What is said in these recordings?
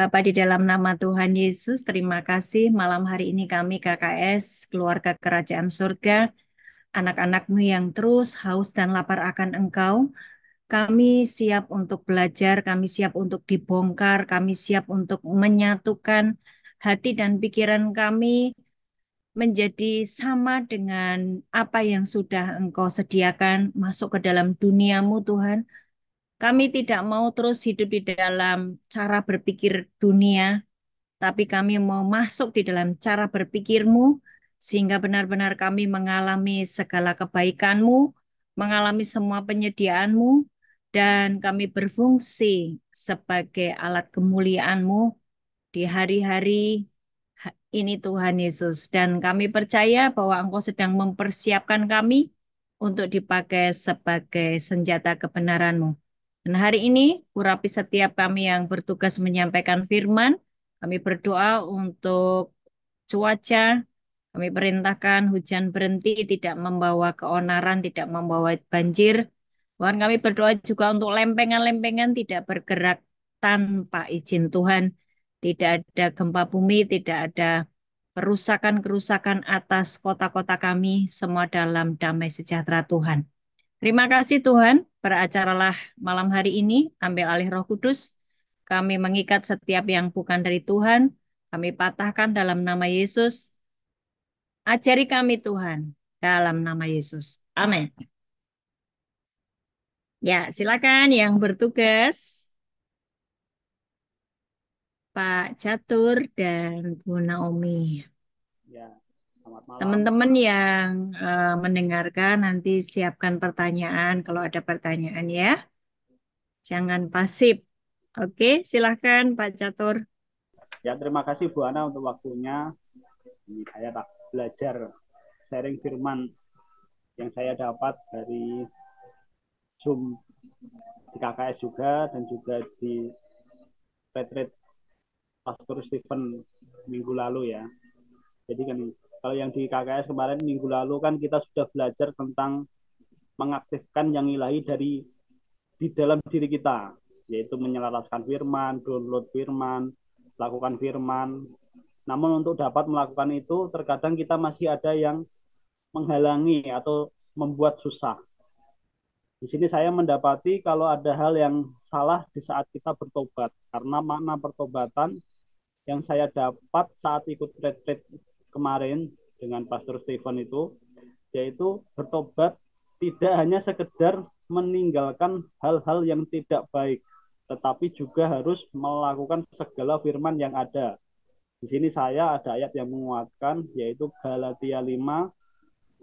Bapak di dalam nama Tuhan Yesus, terima kasih malam hari ini kami KKS, keluarga kerajaan surga, anak-anakmu yang terus haus dan lapar akan Engkau. Kami siap untuk belajar, kami siap untuk dibongkar, kami siap untuk menyatukan hati dan pikiran kami menjadi sama dengan apa yang sudah Engkau sediakan masuk ke dalam duniamu Tuhan. Kami tidak mau terus hidup di dalam cara berpikir dunia, tapi kami mau masuk di dalam cara berpikir-Mu, sehingga benar-benar kami mengalami segala kebaikan-Mu, mengalami semua penyediaan-Mu, dan kami berfungsi sebagai alat kemuliaan-Mu di hari-hari ini Tuhan Yesus. Dan kami percaya bahwa Engkau sedang mempersiapkan kami untuk dipakai sebagai senjata kebenaran-Mu. Dan hari ini, urapi setiap kami yang bertugas menyampaikan firman. Kami berdoa untuk cuaca. Kami perintahkan hujan berhenti, tidak membawa keonaran, tidak membawa banjir. Tuhan, kami berdoa juga untuk lempengan-lempengan tidak bergerak tanpa izin Tuhan. Tidak ada gempa bumi, tidak ada kerusakan-kerusakan atas kota-kota kami, semua dalam damai sejahtera Tuhan. Terima kasih Tuhan, beracaralah malam hari ini, ambil alih Roh Kudus. Kami mengikat setiap yang bukan dari Tuhan, kami patahkan dalam nama Yesus. Ajari kami Tuhan, dalam nama Yesus. Amin. Ya, silakan yang bertugas, Pak Catur dan Bu Naomi. Ya, selamat malam. Teman-teman yang mendengarkan nanti siapkan pertanyaan kalau ada pertanyaan ya. Jangan pasif. Oke, silakan Pak Catur. Ya, terima kasih Bu Ana untuk waktunya. Ini saya tak belajar sharing firman yang saya dapat dari Zoom di KKS juga dan juga di retreat Pastor Stephen minggu lalu ya. Jadi kan kalau yang di KKS kemarin minggu lalu kan kita sudah belajar tentang mengaktifkan yang ilahi dari di dalam diri kita, yaitu menyelaraskan firman, download firman, lakukan firman. Namun untuk dapat melakukan itu, terkadang kita masih ada yang menghalangi atau membuat susah. Di sini saya mendapati kalau ada hal yang salah di saat kita bertobat. Karena makna pertobatan yang saya dapat saat ikut retreat kemarin dengan Pastor Stephen itu, yaitu bertobat tidak hanya sekedar meninggalkan hal-hal yang tidak baik, tetapi juga harus melakukan segala firman yang ada. Di sini saya ada ayat yang menguatkan, yaitu Galatia 5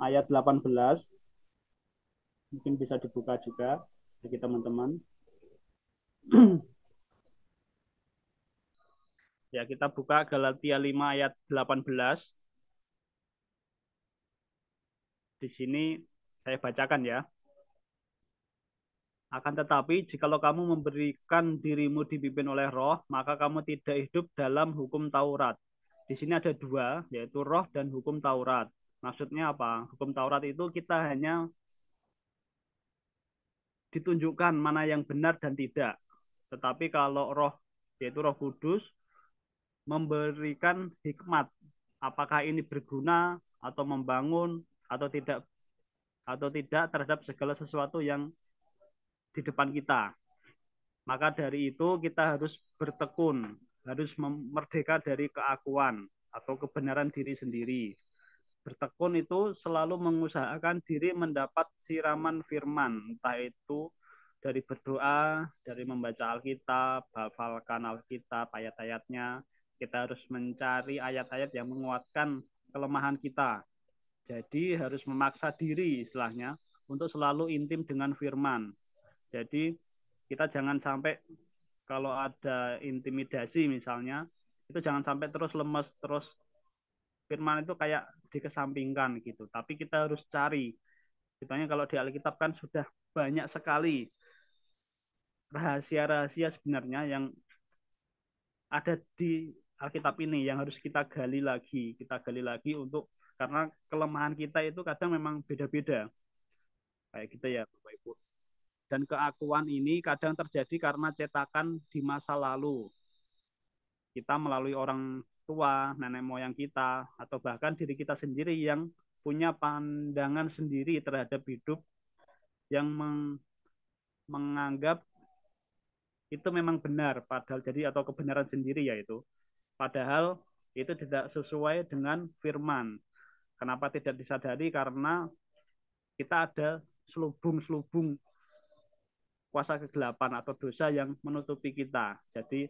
ayat 18. Mungkin bisa dibuka juga bagi teman-teman. Ya, kita buka Galatia 5 ayat 18. Di sini saya bacakan ya. Akan tetapi, jikalau kamu memberikan dirimu dipimpin oleh roh, maka kamu tidak hidup dalam hukum Taurat. Di sini ada dua, yaitu roh dan hukum Taurat. Maksudnya apa? Hukum Taurat itu kita hanya ditunjukkan mana yang benar dan tidak. Tetapi kalau roh, yaitu roh kudus, memberikan hikmat. Apakah ini berguna atau membangun atau tidak terhadap segala sesuatu yang di depan kita. Maka dari itu kita harus bertekun, harus merdeka dari keakuan atau kebenaran diri sendiri. Bertekun itu selalu mengusahakan diri mendapat siraman firman, entah itu dari berdoa, dari membaca Alkitab, hafalkan Alkitab, ayat-ayatnya. Kita harus mencari ayat-ayat yang menguatkan kelemahan kita. Jadi harus memaksa diri istilahnya untuk selalu intim dengan firman. Jadi kita jangan sampai kalau ada intimidasi misalnya, itu jangan sampai terus lemes, terus firman itu kayak dikesampingkan gitu. Tapi kita harus cari. Misalnya kalau di Alkitab kan sudah banyak sekali rahasia-rahasia sebenarnya yang ada di Alkitab ini yang harus kita gali lagi. Kita gali lagi untuk karena kelemahan kita itu kadang memang beda-beda. Kayak gitu ya Bapak Ibu. Dan keakuan ini kadang terjadi karena cetakan di masa lalu. kita melalui orang tua, nenek moyang kita, atau bahkan diri kita sendiri yang punya pandangan sendiri terhadap hidup yang menganggap itu memang benar, padahal jadi atau kebenaran sendiri yaitu, padahal itu tidak sesuai dengan firman. Kenapa tidak disadari? Karena kita ada selubung-selubung kuasa kegelapan atau dosa yang menutupi kita. Jadi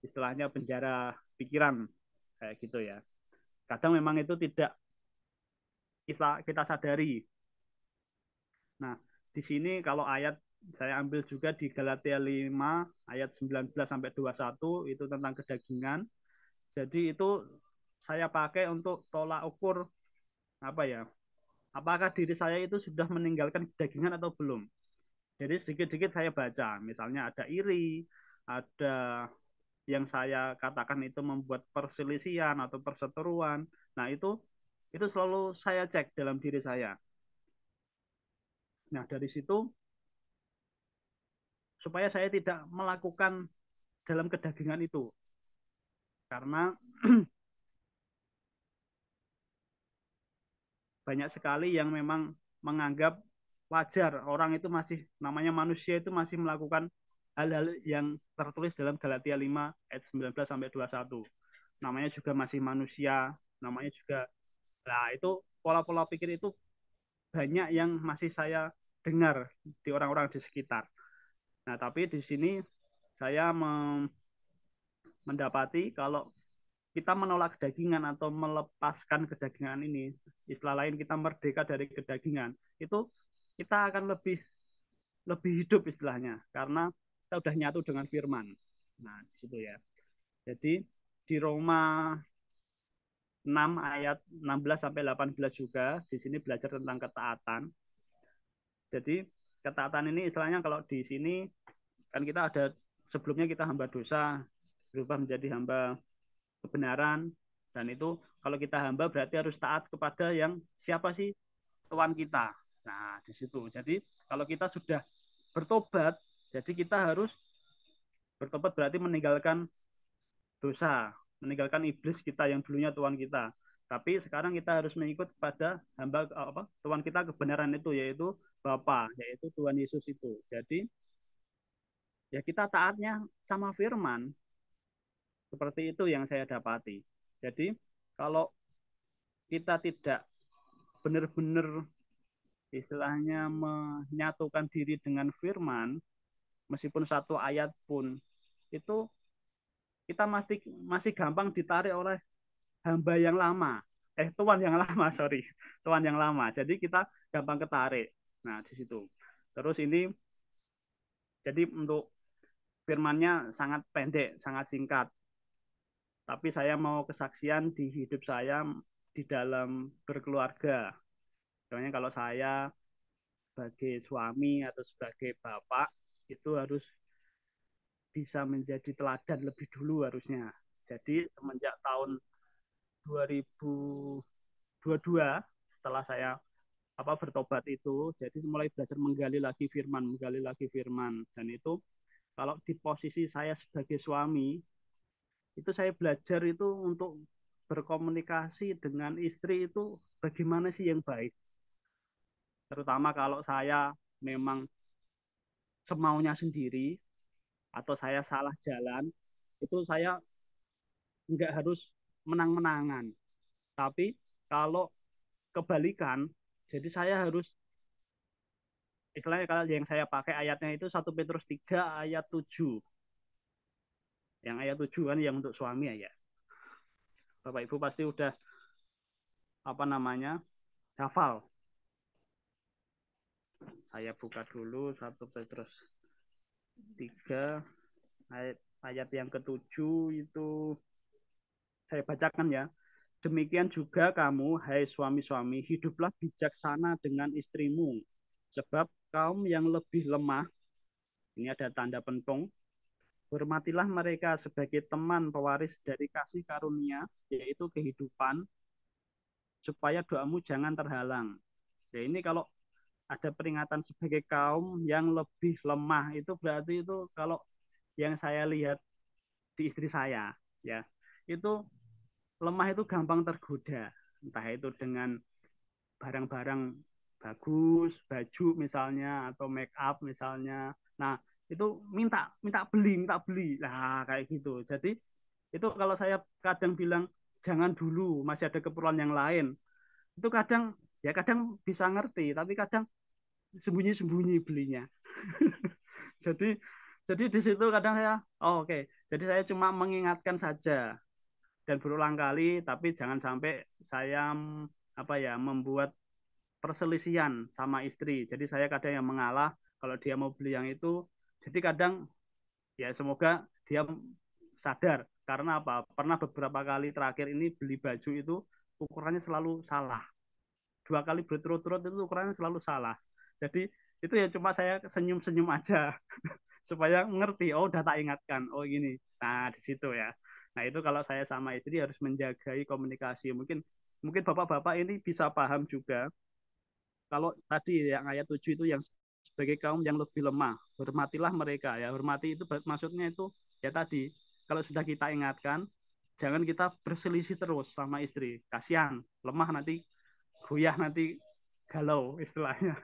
istilahnya penjara pikiran kayak gitu ya. Kadang memang itu tidak kita sadari. Nah, di sini kalau ayat saya ambil juga di Galatia 5 ayat 19 sampai 21 itu tentang kedagingan. Jadi itu saya pakai untuk tolak ukur apa ya? Apakah diri saya itu sudah meninggalkan kedagingan atau belum? Jadi sedikit-sedikit saya baca, misalnya ada iri, ada yang saya katakan itu membuat perselisihan atau perseteruan. Nah, itu selalu saya cek dalam diri saya. Nah, dari situ supaya saya tidak melakukan dalam kedagingan itu. Karena banyak sekali yang memang menganggap wajar orang itu masih namanya manusia itu masih melakukan hal-hal yang tertulis dalam Galatia 5 ayat 19 sampai 21. Namanya juga masih manusia, namanya juga nah itu pola-pola pikir itu banyak yang masih saya dengar di orang-orang di sekitar. Nah, tapi di sini saya mendapati kalau kita menolak kedagingan atau melepaskan kedagingan ini, istilah lain kita merdeka dari kedagingan, itu kita akan lebih lebih hidup istilahnya karena kita udah nyatu dengan firman. Nah, di situ ya. Jadi di Roma 6 ayat 16 sampai 18 juga di sini belajar tentang ketaatan. Jadi ketaatan ini istilahnya kalau di sini kan kita ada sebelumnya kita hamba dosa berubah menjadi hamba kebenaran dan itu kalau kita hamba berarti harus taat kepada yang siapa sih Tuhan kita. Nah, di situ. Jadi kalau kita sudah bertobat, jadi kita harus bertobat berarti meninggalkan dosa, meninggalkan iblis kita yang dulunya Tuhan kita. Tapi sekarang kita harus mengikut kepada hamba apa Tuhan kita kebenaran itu yaitu Bapa, yaitu Tuhan Yesus itu. Jadi ya kita taatnya sama firman seperti itu yang saya dapati. Jadi kalau kita tidak benar-benar istilahnya menyatukan diri dengan firman, meskipun satu ayat pun itu kita masih masih gampang ditarik oleh hamba yang lama. Tuhan yang lama, sorry. Tuhan yang lama. Jadi kita gampang ketarik. Nah, di situ. Terus ini jadi untuk firmannya sangat pendek, sangat singkat. Tapi saya mau kesaksian di hidup saya di dalam berkeluarga. Soalnya kalau saya sebagai suami atau sebagai bapak itu harus bisa menjadi teladan lebih dulu harusnya. Jadi semenjak tahun 2022 setelah saya bertobat itu, jadi mulai belajar menggali lagi firman dan itu kalau di posisi saya sebagai suami itu saya belajar itu untuk berkomunikasi dengan istri itu bagaimana sih yang baik. Terutama kalau saya memang semaunya sendiri atau saya salah jalan, itu saya nggak harus menang-menangan. Tapi kalau kebalikan, jadi saya harus istilahnya kalau yang saya pakai ayatnya itu 1 Petrus 3 ayat 7. Yang ayat 7 kan yang untuk suami ya. Bapak Ibu pasti udah apa namanya hafal. Saya buka dulu 1 Petrus 3 ayat, ayat yang ketujuh itu saya bacakan ya. Demikian juga kamu, hai suami-suami, hiduplah bijaksana dengan istrimu. Sebab kaum yang lebih lemah, ini ada tanda pentung, hormatilah mereka sebagai teman pewaris dari kasih karunia, yaitu kehidupan, supaya doamu jangan terhalang. Ya ini kalau ada peringatan sebagai kaum yang lebih lemah, itu berarti itu kalau yang saya lihat di istri saya. ya itu lemah itu gampang tergoda, entah itu dengan barang-barang bagus, baju misalnya atau make up misalnya. Nah, itu minta minta beli. Nah, kayak gitu. Jadi itu kalau saya kadang bilang jangan dulu, masih ada keperluan yang lain. Itu kadang ya kadang bisa ngerti, tapi kadang sembunyi-sembunyi belinya. Jadi di situ kadang saya oh, oke. Okay. Jadi saya cuma mengingatkan saja dan berulang kali, tapi jangan sampai saya apa ya membuat perselisihan sama istri. Jadi saya kadang yang mengalah kalau dia mau beli yang itu. Jadi kadang ya semoga dia sadar karena apa? Pernah beberapa kali terakhir ini beli baju itu ukurannya selalu salah. Dua kali berturut-turut itu ukurannya selalu salah. Jadi itu ya cuma saya senyum-senyum aja supaya ngerti. Oh, udah tak ingatkan. Oh, gini. Nah, di situ ya. Nah, itu kalau saya sama istri harus menjagai komunikasi. Mungkin mungkin bapak-bapak ini bisa paham juga kalau tadi yang ayat 7 itu yang sebagai kaum yang lebih lemah, hormatilah mereka ya. Hormati itu maksudnya itu ya tadi, kalau sudah kita ingatkan, jangan kita berselisih terus sama istri. Kasihan, lemah nanti goyah nanti galau istilahnya.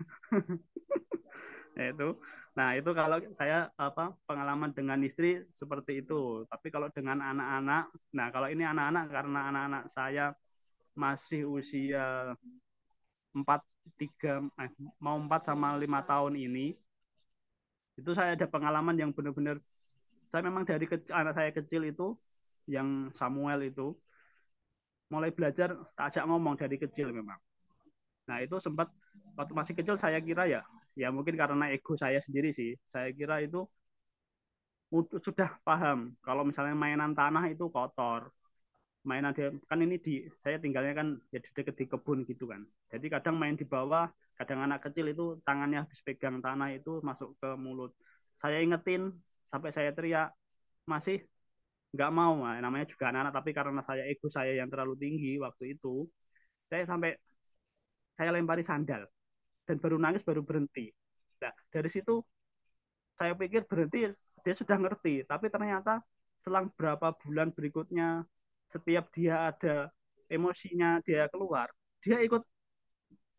Ya, itu. Nah, itu kalau saya apa pengalaman dengan istri seperti itu. Tapi kalau dengan anak-anak, nah kalau ini anak-anak karena anak-anak saya masih usia 4 tiga mau 4 sama 5 tahun ini itu saya ada pengalaman yang benar-benar saya memang dari kecil, anak saya kecil itu yang Samuel itu mulai belajar tak ajak ngomong dari kecil memang. Nah itu sempat waktu masih kecil saya kira ya mungkin karena ego saya sendiri sih saya kira itu sudah paham kalau misalnya mainan tanah itu kotor, mainan dia kan ini di saya tinggalnya kan ya di deket di kebun gitu kan, jadi kadang main di bawah, kadang anak kecil itu tangannya habis pegang tanah itu masuk ke mulut, saya ingetin sampai saya teriak masih nggak mau. Nah, namanya juga anak-anak tapi karena saya ego saya yang terlalu tinggi waktu itu saya sampai saya lempari sandal dan baru nangis baru berhenti. Nah dari situ saya pikir berhenti dia sudah ngerti tapi ternyata selang berapa bulan berikutnya setiap dia ada emosinya dia keluar dia ikut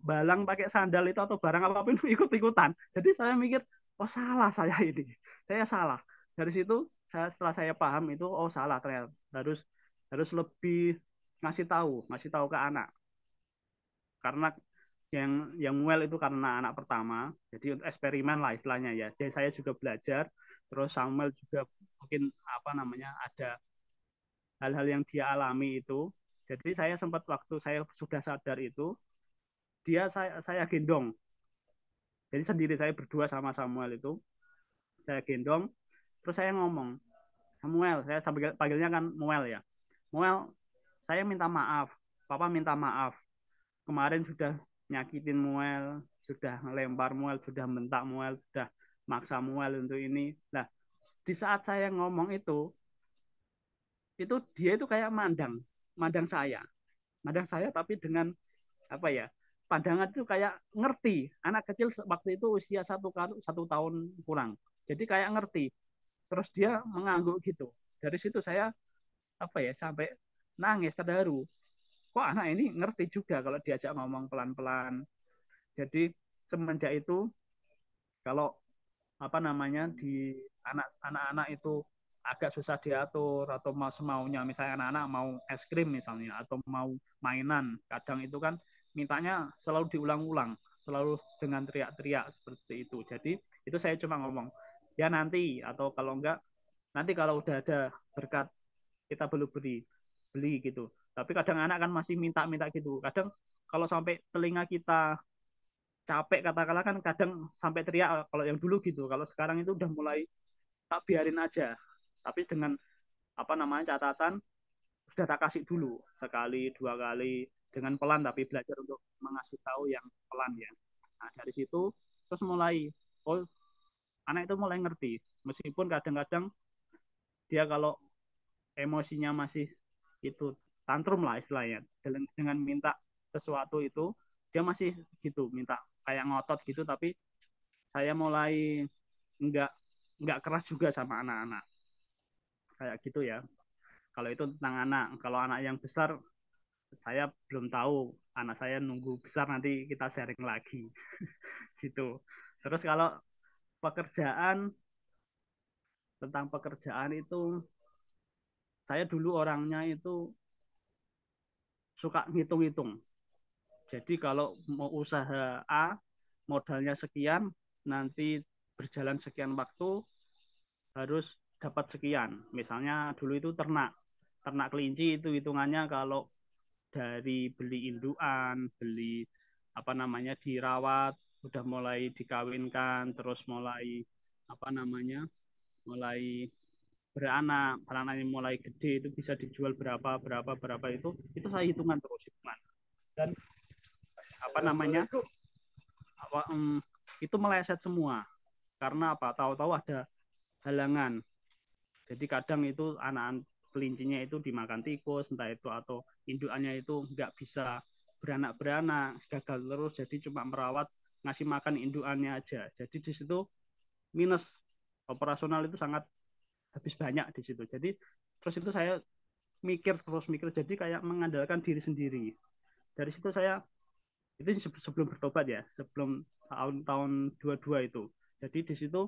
balang pakai sandal itu atau barang apapun ikut-ikutan. Jadi saya mikir oh salah saya ini, saya salah. Dari situ saya setelah saya paham itu oh salah ternyata harus harus lebih ngasih tahu ke anak karena yang well itu karena anak pertama jadi eksperimen lah istilahnya ya, jadi saya juga belajar terus Samuel juga mungkin apa namanya ada hal-hal yang dia alami itu, jadi saya sempat waktu saya sudah sadar itu dia saya gendong, jadi sendiri saya berdua sama Samuel itu saya gendong terus saya ngomong Samuel, saya sambil panggilnya kan Muel ya, Muel saya minta maaf, papa minta maaf kemarin sudah nyakitin Muel, sudah ngelempar Muel, sudah mentak Muel, sudah maksa Muel untuk ini. Nah, di saat saya ngomong itu dia itu kayak mandang saya tapi dengan apa ya? Pandangan itu kayak ngerti. Anak kecil waktu itu usia 1 tahun kurang. Jadi kayak ngerti. Terus dia mengangguk gitu. Dari situ saya apa ya sampai nangis terharu. Kok anak ini ngerti juga kalau diajak ngomong pelan-pelan. Jadi semenjak itu kalau apa namanya di anak-anak itu agak susah diatur atau mau semaunya misalnya anak-anak mau es krim misalnya atau mau mainan kadang itu kan mintanya selalu diulang-ulang selalu dengan teriak-teriak seperti itu, jadi itu saya cuma ngomong ya nanti atau kalau enggak nanti kalau udah ada berkat kita belum beli gitu, tapi kadang anak kan masih minta-minta gitu, kadang kalau sampai telinga kita capek katakanlah kan kadang sampai teriak kalau yang dulu gitu, kalau sekarang itu udah mulai tak biarin aja tapi dengan apa namanya catatan sudah tak kasih dulu sekali dua kali dengan pelan tapi belajar untuk mengasih tahu yang pelan ya. Nah dari situ terus mulai oh anak itu mulai ngerti meskipun kadang-kadang dia kalau emosinya masih itu tantrum lah istilahnya dengan minta sesuatu itu dia masih gitu minta kayak ngotot gitu, tapi saya mulai nggak nggak keras juga sama anak-anak kayak gitu ya. Kalau itu tentang anak. Kalau anak yang besar, saya belum tahu. Anak saya nunggu besar nanti kita sharing lagi. Gitu. Terus kalau pekerjaan, tentang pekerjaan itu, saya dulu orangnya itu suka ngitung-ngitung. Jadi kalau mau usaha A, modalnya sekian, nanti berjalan sekian waktu, harus dapat sekian. Misalnya dulu itu ternak. Ternak kelinci itu hitungannya kalau dari beli indukan, beli apa namanya dirawat, udah mulai dikawinkan, terus mulai apa namanya, mulai beranak, beranaknya mulai gede itu bisa dijual berapa berapa berapa itu saya hitungan terus hitungan. Dan apa namanya apa, itu meleset semua karena apa? Tahu-tahu ada halangan. Jadi kadang itu anak kelincinya itu dimakan tikus, entah itu atau indukannya itu nggak bisa beranak-beranak, gagal terus, jadi cuma merawat ngasih makan indukannya aja. Jadi di situ minus operasional itu sangat habis banyak di situ. Jadi terus itu saya mikir, jadi kayak mengandalkan diri sendiri. Dari situ saya itu sebelum bertobat ya, sebelum tahun-tahun 22 itu. Jadi di situ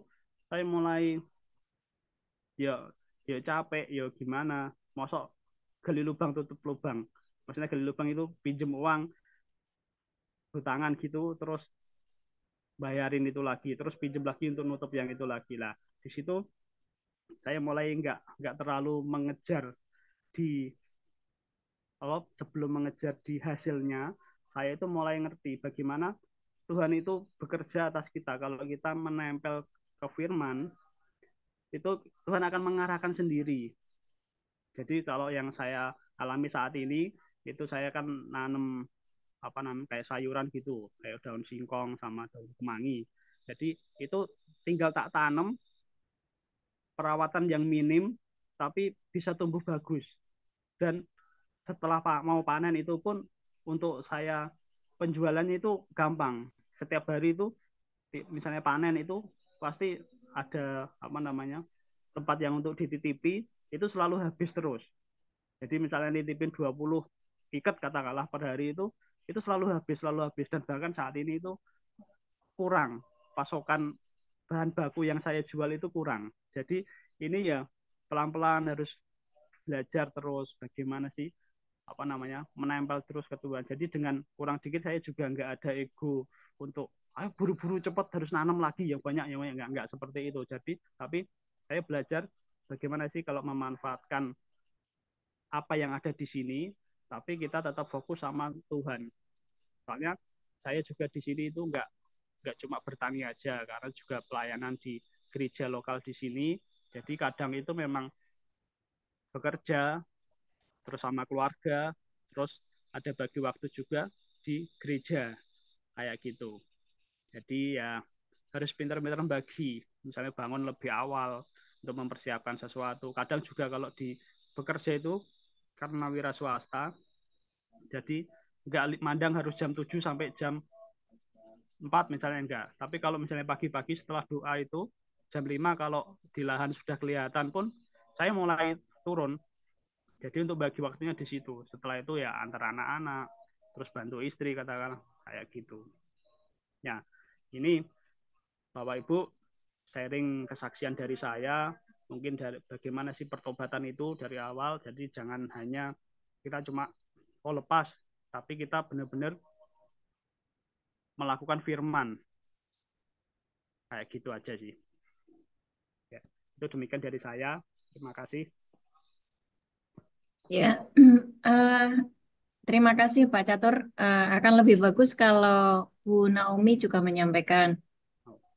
saya mulai ya ya capek ya gimana mosok gali lubang tutup lubang, maksudnya gali lubang itu pinjem uang hutangan gitu terus bayarin itu lagi terus pinjem lagi untuk nutup yang itu lagi lah. Di situ saya mulai nggak terlalu mengejar di kalau sebelum mengejar di hasilnya, saya itu mulai ngerti bagaimana Tuhan itu bekerja atas kita. Kalau kita menempel ke firman itu Tuhan akan mengarahkan sendiri. Jadi kalau yang saya alami saat ini itu saya kan nanam apa namanya kayak sayuran gitu, kayak daun singkong sama daun kemangi. Jadi itu tinggal tak tanam, perawatan yang minim tapi bisa tumbuh bagus. Dan setelah mau panen itu pun untuk saya penjualannya itu gampang. Setiap hari itu misalnya panen itu pasti ada apa namanya tempat yang untuk dititipi itu selalu habis terus. Jadi misalnya nitipin 20 ikat katakanlah per hari itu selalu habis dan bahkan saat ini itu kurang pasokan bahan baku yang saya jual itu kurang. Jadi ini ya pelan-pelan harus belajar terus bagaimana sih apa namanya menempel terus ke Tuhan. Jadi dengan kurang dikit saya juga nggak ada ego untuk ayo buru-buru cepat harus nanam lagi yang banyak yang banyak nggak seperti itu. Jadi tapi saya belajar bagaimana sih kalau memanfaatkan apa yang ada di sini, tapi kita tetap fokus sama Tuhan. Soalnya saya juga di sini itu nggak cuma bertani aja, karena juga pelayanan di gereja lokal di sini. Jadi kadang itu memang bekerja terus sama keluarga, terus ada bagi waktu juga di gereja kayak gitu. Jadi ya harus pintar-pintar bagi, misalnya bangun lebih awal untuk mempersiapkan sesuatu. Kadang juga kalau di bekerja itu karena wira swasta, jadi nggak mandang harus jam 7 sampai jam 4 misalnya enggak. Tapi kalau misalnya pagi-pagi setelah doa itu jam 5 kalau di lahan sudah kelihatan pun saya mulai turun. Jadi untuk bagi waktunya di situ. Setelah itu ya antar anak-anak, terus bantu istri katakanlah kayak gitu. Ya, ini Bapak Ibu sharing kesaksian dari saya, mungkin dari bagaimana sih pertobatan itu dari awal. Jadi jangan hanya kita cuma oh lepas, tapi kita benar-benar melakukan firman. Kayak gitu aja sih. Ya, itu demikian dari saya. Terima kasih. Ya, eh, terima kasih Pak Catur. Akan lebih bagus kalau Bu Naomi juga menyampaikan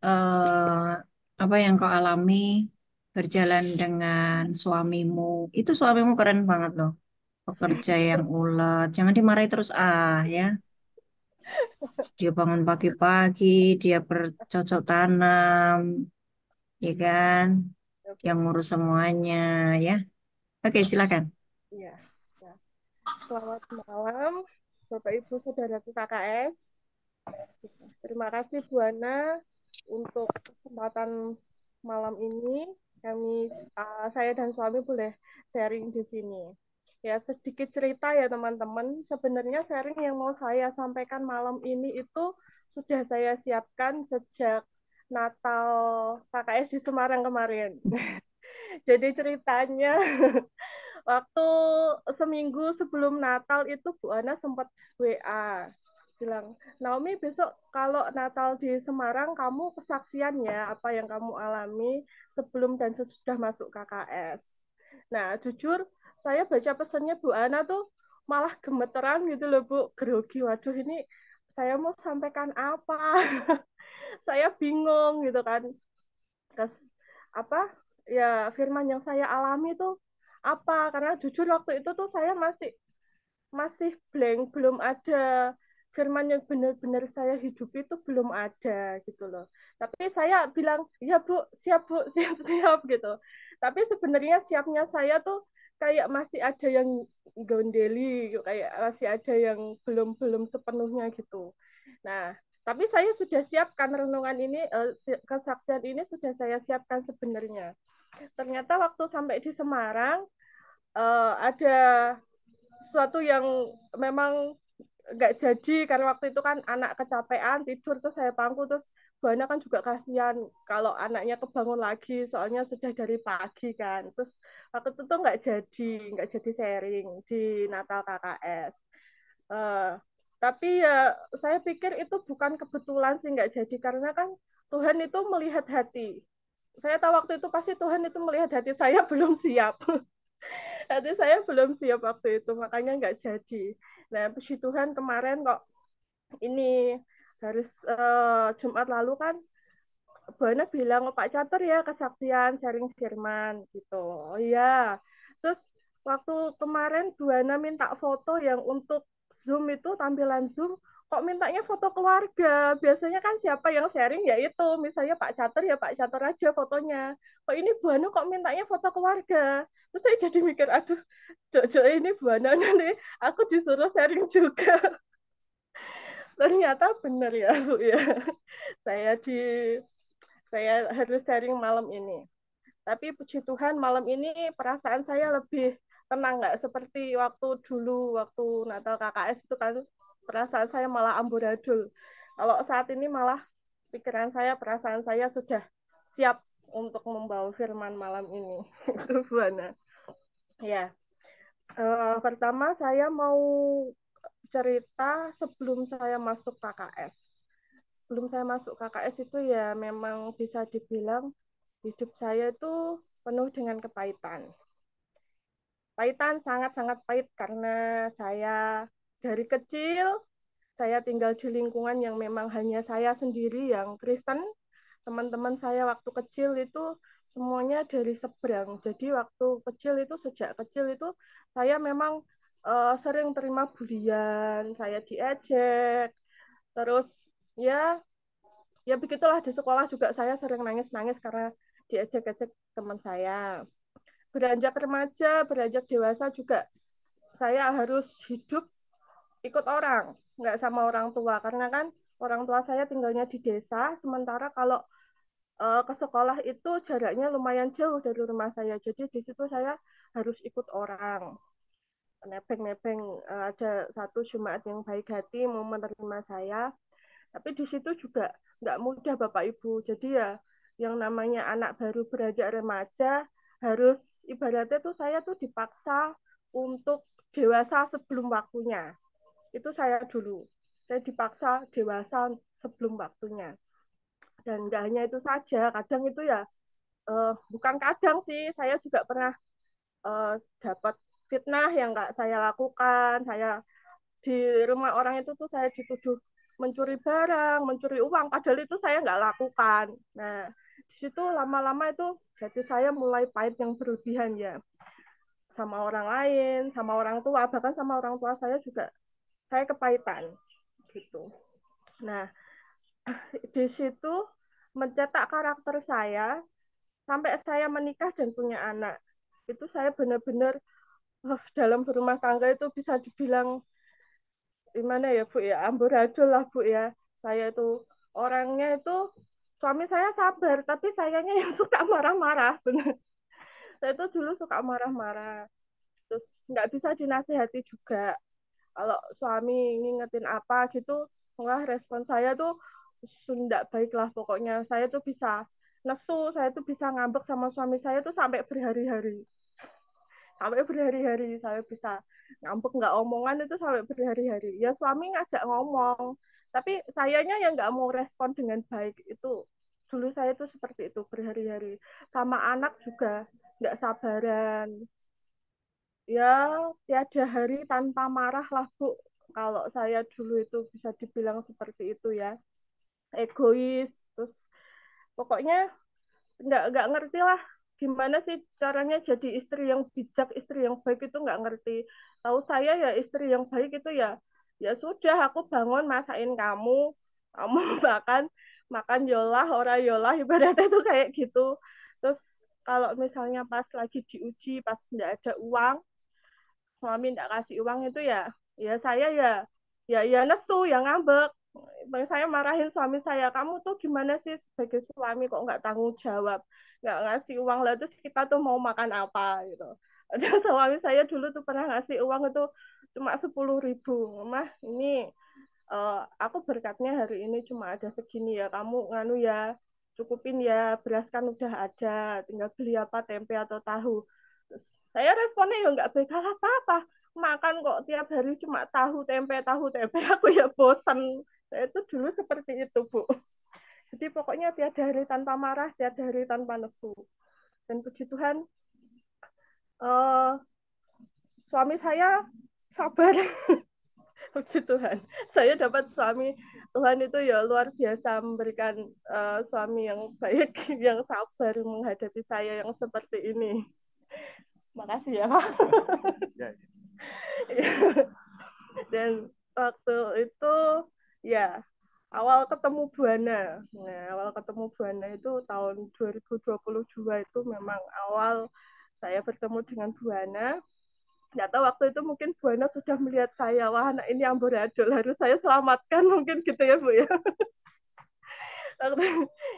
eh, apa yang kau alami berjalan dengan suamimu. Itu suamimu keren banget loh. Pekerja yang ulet. Jangan dimarahi terus ya. Dia bangun pagi-pagi, dia bercocok tanam, ya kan? Yang Oke, ngurus semuanya, ya. Oke, silakan. iya. Ya. Selamat malam, Bapak Ibu Saudaraku KKS. Terima kasih Bu Ana untuk kesempatan malam ini. Saya dan suami boleh sharing di sini. Ya, sedikit cerita ya teman-teman. Sebenarnya sharing yang mau saya sampaikan malam ini itu sudah saya siapkan sejak Natal KKS di Semarang kemarin. Jadi ceritanya waktu seminggu sebelum Natal itu Bu Ana sempat WA bilang, Naomi besok kalau Natal di Semarang kamu kesaksian ya apa yang kamu alami sebelum dan sesudah masuk KKS. Nah, jujur saya baca pesannya Bu Ana tuh malah gemeteran gitu loh Bu, grogi. Waduh ini saya mau sampaikan apa? Saya bingung gitu kan. Terus apa? Ya firman yang saya alami tuh apa? Karena jujur waktu itu tuh saya masih masih blank, belum ada firman yang benar-benar saya hidupi itu belum ada gitu loh. Tapi saya bilang, ya Bu, siap, siap gitu. Tapi sebenarnya siapnya saya tuh kayak masih ada yang gondeli, kayak masih ada yang belum sepenuhnya gitu. Nah, tapi saya sudah siapkan renungan ini, kesaksian ini sudah saya siapkan sebenarnya. Ternyata waktu sampai di Semarang, ada sesuatu yang memang nggak jadi karena waktu itu kan anak kecapean tidur terus saya pangku terus Bu Ana kan juga kasihan kalau anaknya kebangun lagi soalnya sudah dari pagi kan terus waktu itu tuh nggak jadi sharing di Natal KKS. Uh, tapi ya saya pikir itu bukan kebetulan sih nggak jadi karena kan Tuhan itu melihat hati. Saya tahu waktu itu pasti Tuhan itu melihat hati saya belum siap. Hati saya belum siap waktu itu, makanya nggak jadi. Nah, puji Tuhan kemarin kok ini harus Jumat lalu kan Buana bilang, oh, Pak Catur ya kesaksian sharing firman gitu. Oh iya. Terus waktu kemarin Buana minta foto yang untuk Zoom itu tampilan Zoom, kok mintanya foto keluarga. Biasanya kan siapa yang sharing ya itu, misalnya Pak Catur ya Pak Catur aja fotonya. Kok ini Buana kok mintanya foto keluarga. Terus saya jadi mikir, aduh, Jojo ini Buana nanti aku disuruh sharing juga. Ternyata benar ya Bu ya. Saya di saya harus sharing malam ini. Tapi puji Tuhan malam ini perasaan saya lebih tenang nggak seperti waktu dulu waktu Natal KKS itu kan perasaan saya malah amburadul. Kalau saat ini malah pikiran saya, perasaan saya sudah siap untuk membawa firman malam ini. Itu Buana. Ya, pertama saya mau cerita sebelum saya masuk KKS. Sebelum saya masuk KKS itu ya memang bisa dibilang hidup saya itu penuh dengan kepahitan. Pahitan sangat-sangat pahit karena saya dari kecil saya tinggal di lingkungan yang memang hanya saya sendiri yang Kristen. Teman-teman saya waktu kecil itu semuanya dari seberang. Jadi waktu kecil itu sejak kecil itu saya memang sering terima bulian, saya diejek. Terus ya ya begitulah di sekolah juga saya sering nangis-nangis karena diejek-ejek teman saya. Beranjak remaja, beranjak dewasa juga saya harus hidup ikut orang, nggak sama orang tua. Karena kan orang tua saya tinggalnya di desa, sementara kalau ke sekolah itu jaraknya lumayan jauh dari rumah saya. Jadi di situ saya harus ikut orang. Nebeng-nebeng ada satu jemaat yang baik hati mau menerima saya. Tapi di situ juga nggak mudah Bapak Ibu. Jadi ya yang namanya anak baru beranjak remaja harus ibaratnya tuh saya tuh dipaksa untuk dewasa sebelum waktunya. Itu saya dulu. Saya dipaksa dewasa sebelum waktunya. Dan nggak hanya itu saja, kadang itu ya bukan kadang sih, saya juga pernah dapat fitnah yang nggak saya lakukan. Saya di rumah orang itu tuh saya dituduh mencuri barang, mencuri uang, padahal itu saya nggak lakukan. Nah, di situ lama-lama itu jadi saya mulai pahit yang berlebihan ya. Sama orang lain, sama orang tua, bahkan sama orang tua saya juga saya kepahitan gitu. Nah, di situ mencetak karakter saya sampai saya menikah dan punya anak. Itu saya benar-benar dalam berumah tangga itu bisa dibilang gimana ya Bu ya, amburadul lah Bu ya. Saya itu orangnya itu suami saya sabar, tapi sayangnya yang suka marah-marah. Benar. Saya itu dulu suka marah-marah. Terus nggak bisa dinasihati juga. Kalau suami ngingetin apa gitu, wah respon saya tuh nggak baik lah pokoknya. Saya tuh bisa nesu, saya tuh bisa ngambek sama suami saya tuh sampai berhari-hari. Sampai berhari-hari saya bisa ngambek nggak omongan itu sampai berhari-hari. Ya suami ngajak ngomong, tapi sayanya yang nggak mau respon dengan baik itu. Dulu saya tuh seperti itu berhari-hari. Sama anak juga nggak sabaran. Ya tiada hari tanpa marah lah Bu. Kalau saya dulu itu bisa dibilang seperti itu ya. Egois, terus pokoknya nggak ngerti lah gimana sih caranya jadi istri yang bijak, istri yang baik itu nggak ngerti. Tahu saya ya istri yang baik itu ya ya sudah aku bangun masakin kamu, kamu makan makan yolah ora yolah ibaratnya itu kayak gitu. Terus kalau misalnya pas lagi diuji, pas nggak ada uang, suami nggak kasih uang itu ya ya saya ya nesu, yang ngambek. Bang saya marahin suami saya, kamu tuh gimana sih sebagai suami kok nggak tanggung jawab, nggak ngasih uang lah, terus kita tuh mau makan apa gitu. Ada suami saya dulu tuh pernah ngasih uang itu cuma 10.000, mah ini aku berkatnya hari ini cuma ada segini ya, kamu nganu ya, cukupin ya, beras kan udah ada, tinggal beli apa tempe atau tahu. Terus saya responnya ya nggak baik, apa-apa, makan kok tiap hari cuma tahu tempe aku ya bosan. Saya itu dulu seperti itu Bu. Jadi pokoknya tiada hari tanpa marah, tiada hari tanpa nesu. Dan puji Tuhan, uh, suami saya sabar. Puji Tuhan, saya dapat suami, Tuhan itu ya luar biasa memberikan suami yang baik, yang sabar menghadapi saya yang seperti ini. Makasih ya Pak. Dan waktu itu ya awal ketemu Buana. Nah, awal ketemu Buana itu tahun 2022 itu memang awal saya bertemu dengan Buana. Nggak tahu waktu itu mungkin Buana sudah melihat saya, wah anak ini amburadul, harus saya selamatkan mungkin gitu ya Bu ya.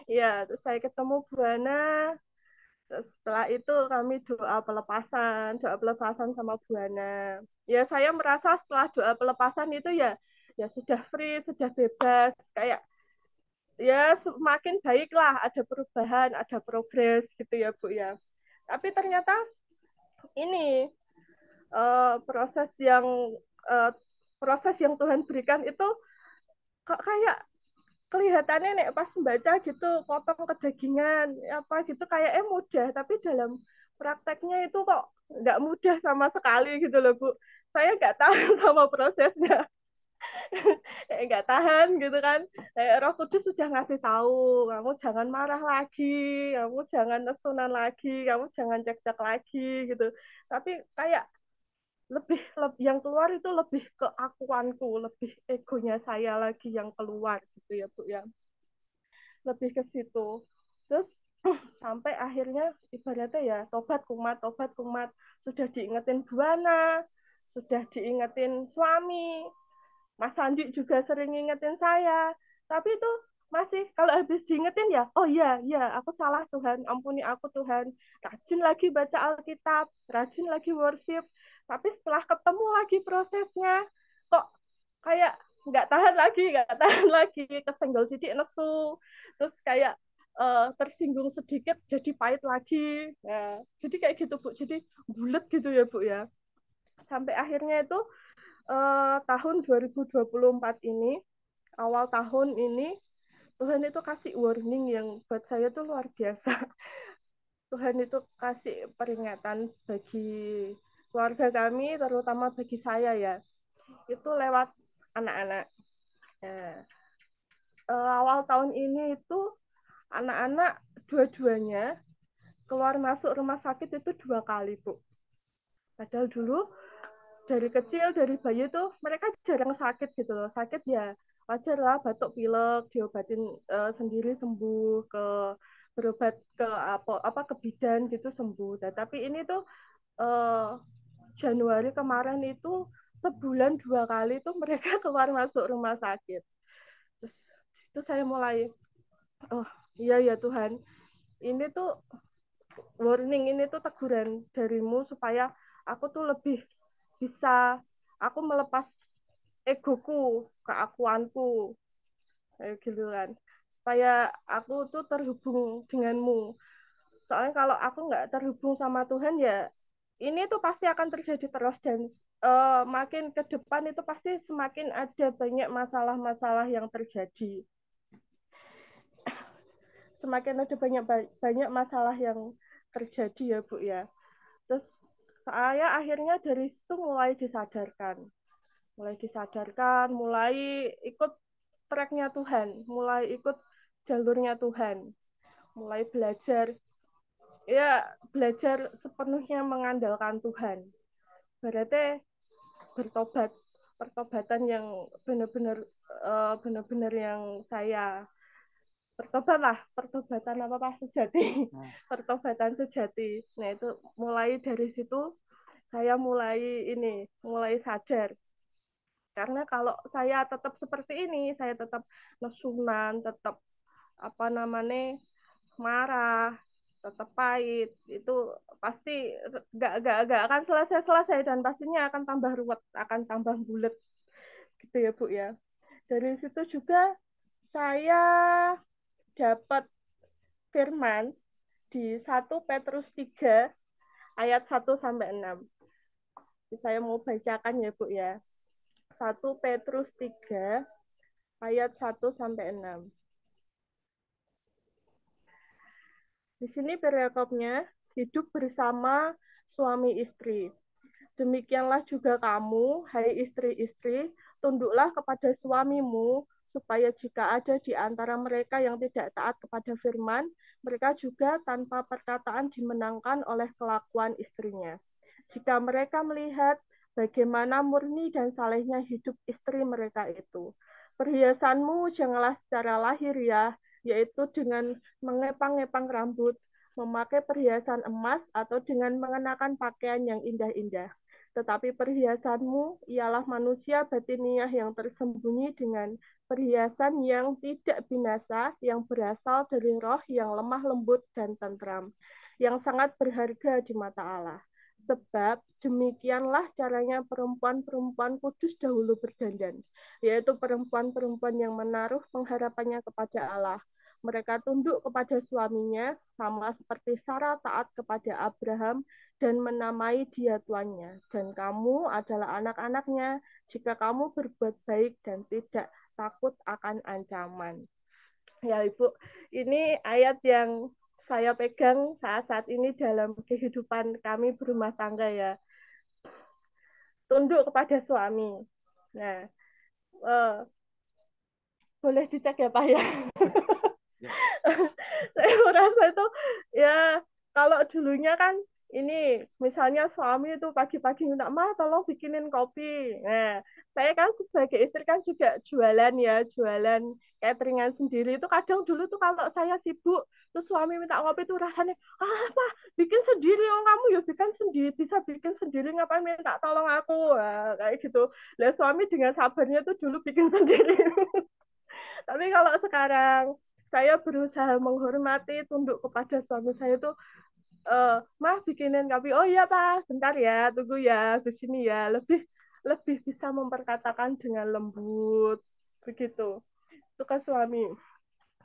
Ya, terus saya ketemu Buana, terus setelah itu kami doa pelepasan sama Buana. Ya saya merasa setelah doa pelepasan itu ya sudah free, sudah bebas, kayak ya semakin baik lah, ada perubahan, ada progres gitu ya Bu ya. Tapi ternyata ini proses yang uh, proses yang Tuhan berikan itu kok kayak kelihatannya nek pas membaca gitu potong kedagingan apa gitu kayak mudah, tapi dalam prakteknya itu kok nggak mudah sama sekali gitu loh Bu. Saya nggak tahu sama prosesnya. Nggak tahan gitu kan. Roh Kudus sudah ngasih tahu, kamu jangan marah lagi, kamu jangan nesunan lagi, kamu jangan cekcok lagi gitu. Tapi kayak lebih yang keluar itu lebih ke akuanku, lebih egonya saya lagi yang keluar gitu ya Bu ya. Lebih ke situ. Terus sampai akhirnya ibaratnya ya tobat kumat, sudah diingetin Buana, sudah diingetin suami, Mas Andi juga sering ngingetin saya, tapi itu masih kalau habis diingetin ya, oh iya, iya, aku salah Tuhan, ampuni aku Tuhan. Rajin lagi baca Alkitab, rajin lagi worship, tapi setelah ketemu lagi prosesnya, kok kayak nggak tahan lagi, kesenggol sidik nesu, terus kayak tersinggung sedikit jadi pahit lagi. Nah, jadi kayak gitu Bu, jadi bulat gitu ya Bu ya. Sampai akhirnya itu tahun 2024 ini, awal tahun ini, Tuhan itu kasih warning yang buat saya tuh luar biasa. Tuhan itu kasih peringatan bagi keluarga kami, terutama bagi saya ya. Itu lewat anak-anak. Nah, awal tahun ini itu anak-anak dua-duanya keluar masuk rumah sakit itu 2 kali, Bu. Padahal dulu dari kecil, dari bayi tuh mereka jarang sakit gitu loh. Sakit ya wajar lah, batuk pilek diobatin sendiri sembuh, ke berobat ke apa ke bidan gitu sembuh. Nah, tapi ini tuh eh, Januari kemarin itu sebulan 2 kali tuh mereka keluar masuk rumah sakit. Terus itu saya mulai oh Iya ya Tuhan, ini tuh warning, ini tuh teguran darimu supaya aku tuh lebih bisa, aku melepas egoku, keakuanku, kayak gitu kan. Supaya aku tuh terhubung denganmu. Soalnya kalau aku nggak terhubung sama Tuhan ya, ini tuh pasti akan terjadi terus dan makin ke depan itu pasti semakin ada banyak masalah-masalah yang terjadi. Semakin ada banyak masalah yang terjadi ya Bu ya. Terus saya akhirnya dari situ mulai ikut tracknya Tuhan, mulai ikut jalurnya Tuhan, mulai belajar sepenuhnya mengandalkan Tuhan. Berarti bertobat, pertobatan yang benar-benar benar-benar yang saya pertobatan apa Pak sejati, pertobatan sejati. Nah itu mulai dari situ saya mulai sadar. Karena kalau saya tetap seperti ini, saya tetap nesunan, tetap apa namanya marah, tetap pahit, itu pasti nggak akan selesai dan pastinya akan tambah ruwet, akan tambah bulat gitu ya Bu ya. Dari situ juga saya dapat firman di 1 Petrus 3 ayat 1-6. Saya mau bacakan ya Bu ya. 1 Petrus 3 ayat 1-6. Di sini perikopnya hidup bersama suami istri. Demikianlah juga kamu, hai istri-istri, tunduklah kepada suamimu, supaya jika ada di antara mereka yang tidak taat kepada firman, mereka juga tanpa perkataan dimenangkan oleh kelakuan istrinya. Jika mereka melihat bagaimana murni dan salehnya hidup istri mereka itu. Perhiasanmu janganlah secara lahiriah, yaitu dengan mengepang-epang rambut, memakai perhiasan emas, atau dengan mengenakan pakaian yang indah-indah. Tetapi perhiasanmu ialah manusia batiniah yang tersembunyi dengan perhiasan yang tidak binasa, yang berasal dari roh yang lemah lembut dan tentram, yang sangat berharga di mata Allah. Sebab demikianlah caranya perempuan-perempuan kudus dahulu berdandan, yaitu perempuan-perempuan yang menaruh pengharapannya kepada Allah. Mereka tunduk kepada suaminya, sama seperti Sarah taat kepada Abraham dan menamai dia tuannya. Dan kamu adalah anak-anaknya jika kamu berbuat baik dan tidak takut akan ancaman. Ya Ibu, ini ayat yang saya pegang saat-saat ini dalam kehidupan kami berumah tangga ya. Tunduk kepada suami. Nah, eh, boleh dicek ya Pak ya. Saya merasa itu ya kalau dulunya kan ini misalnya suami itu pagi-pagi minta tolong bikinin kopi. Nah, saya kan sebagai istri kan juga jualan ya, jualan cateringan sendiri itu kadang dulu tuh kalau saya sibuk terus suami minta kopi tuh rasanya apa bikin sendiri oh kamu ya bikin sendiri bisa bikin sendiri ngapain minta tolong aku nah, kayak gitu. Lah suami dengan sabarnya tuh dulu bikin sendiri. Tapi kalau sekarang saya berusaha menghormati, tunduk kepada suami saya tuh, mah bikinin kopi. Oh iya Pak, bentar ya, tunggu ya, di sini ya. Lebih lebih bisa memperkatakan dengan lembut, begitu. Itu ke suami.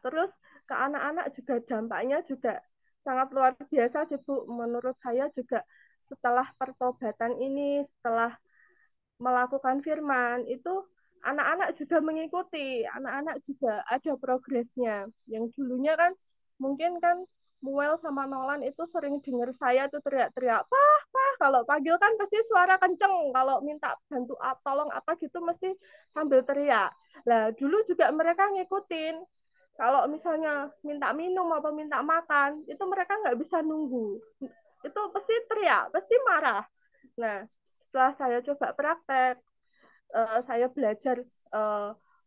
Terus ke anak-anak juga dampaknya juga sangat luar biasa sih Bu. Menurut saya juga setelah pertobatan ini, setelah melakukan firman itu anak-anak juga mengikuti, anak-anak juga ada progresnya. Yang dulunya kan mungkin kan Muel sama Nolan itu sering dengar saya tuh teriak-teriak, Pah, kalau panggil kan pasti suara kenceng, kalau minta bantu tolong apa gitu mesti sambil teriak. Lah dulu juga mereka ngikutin, kalau misalnya minta minum atau minta makan, itu mereka nggak bisa nunggu. Itu pasti teriak, pasti marah. Nah, setelah saya coba praktek, saya belajar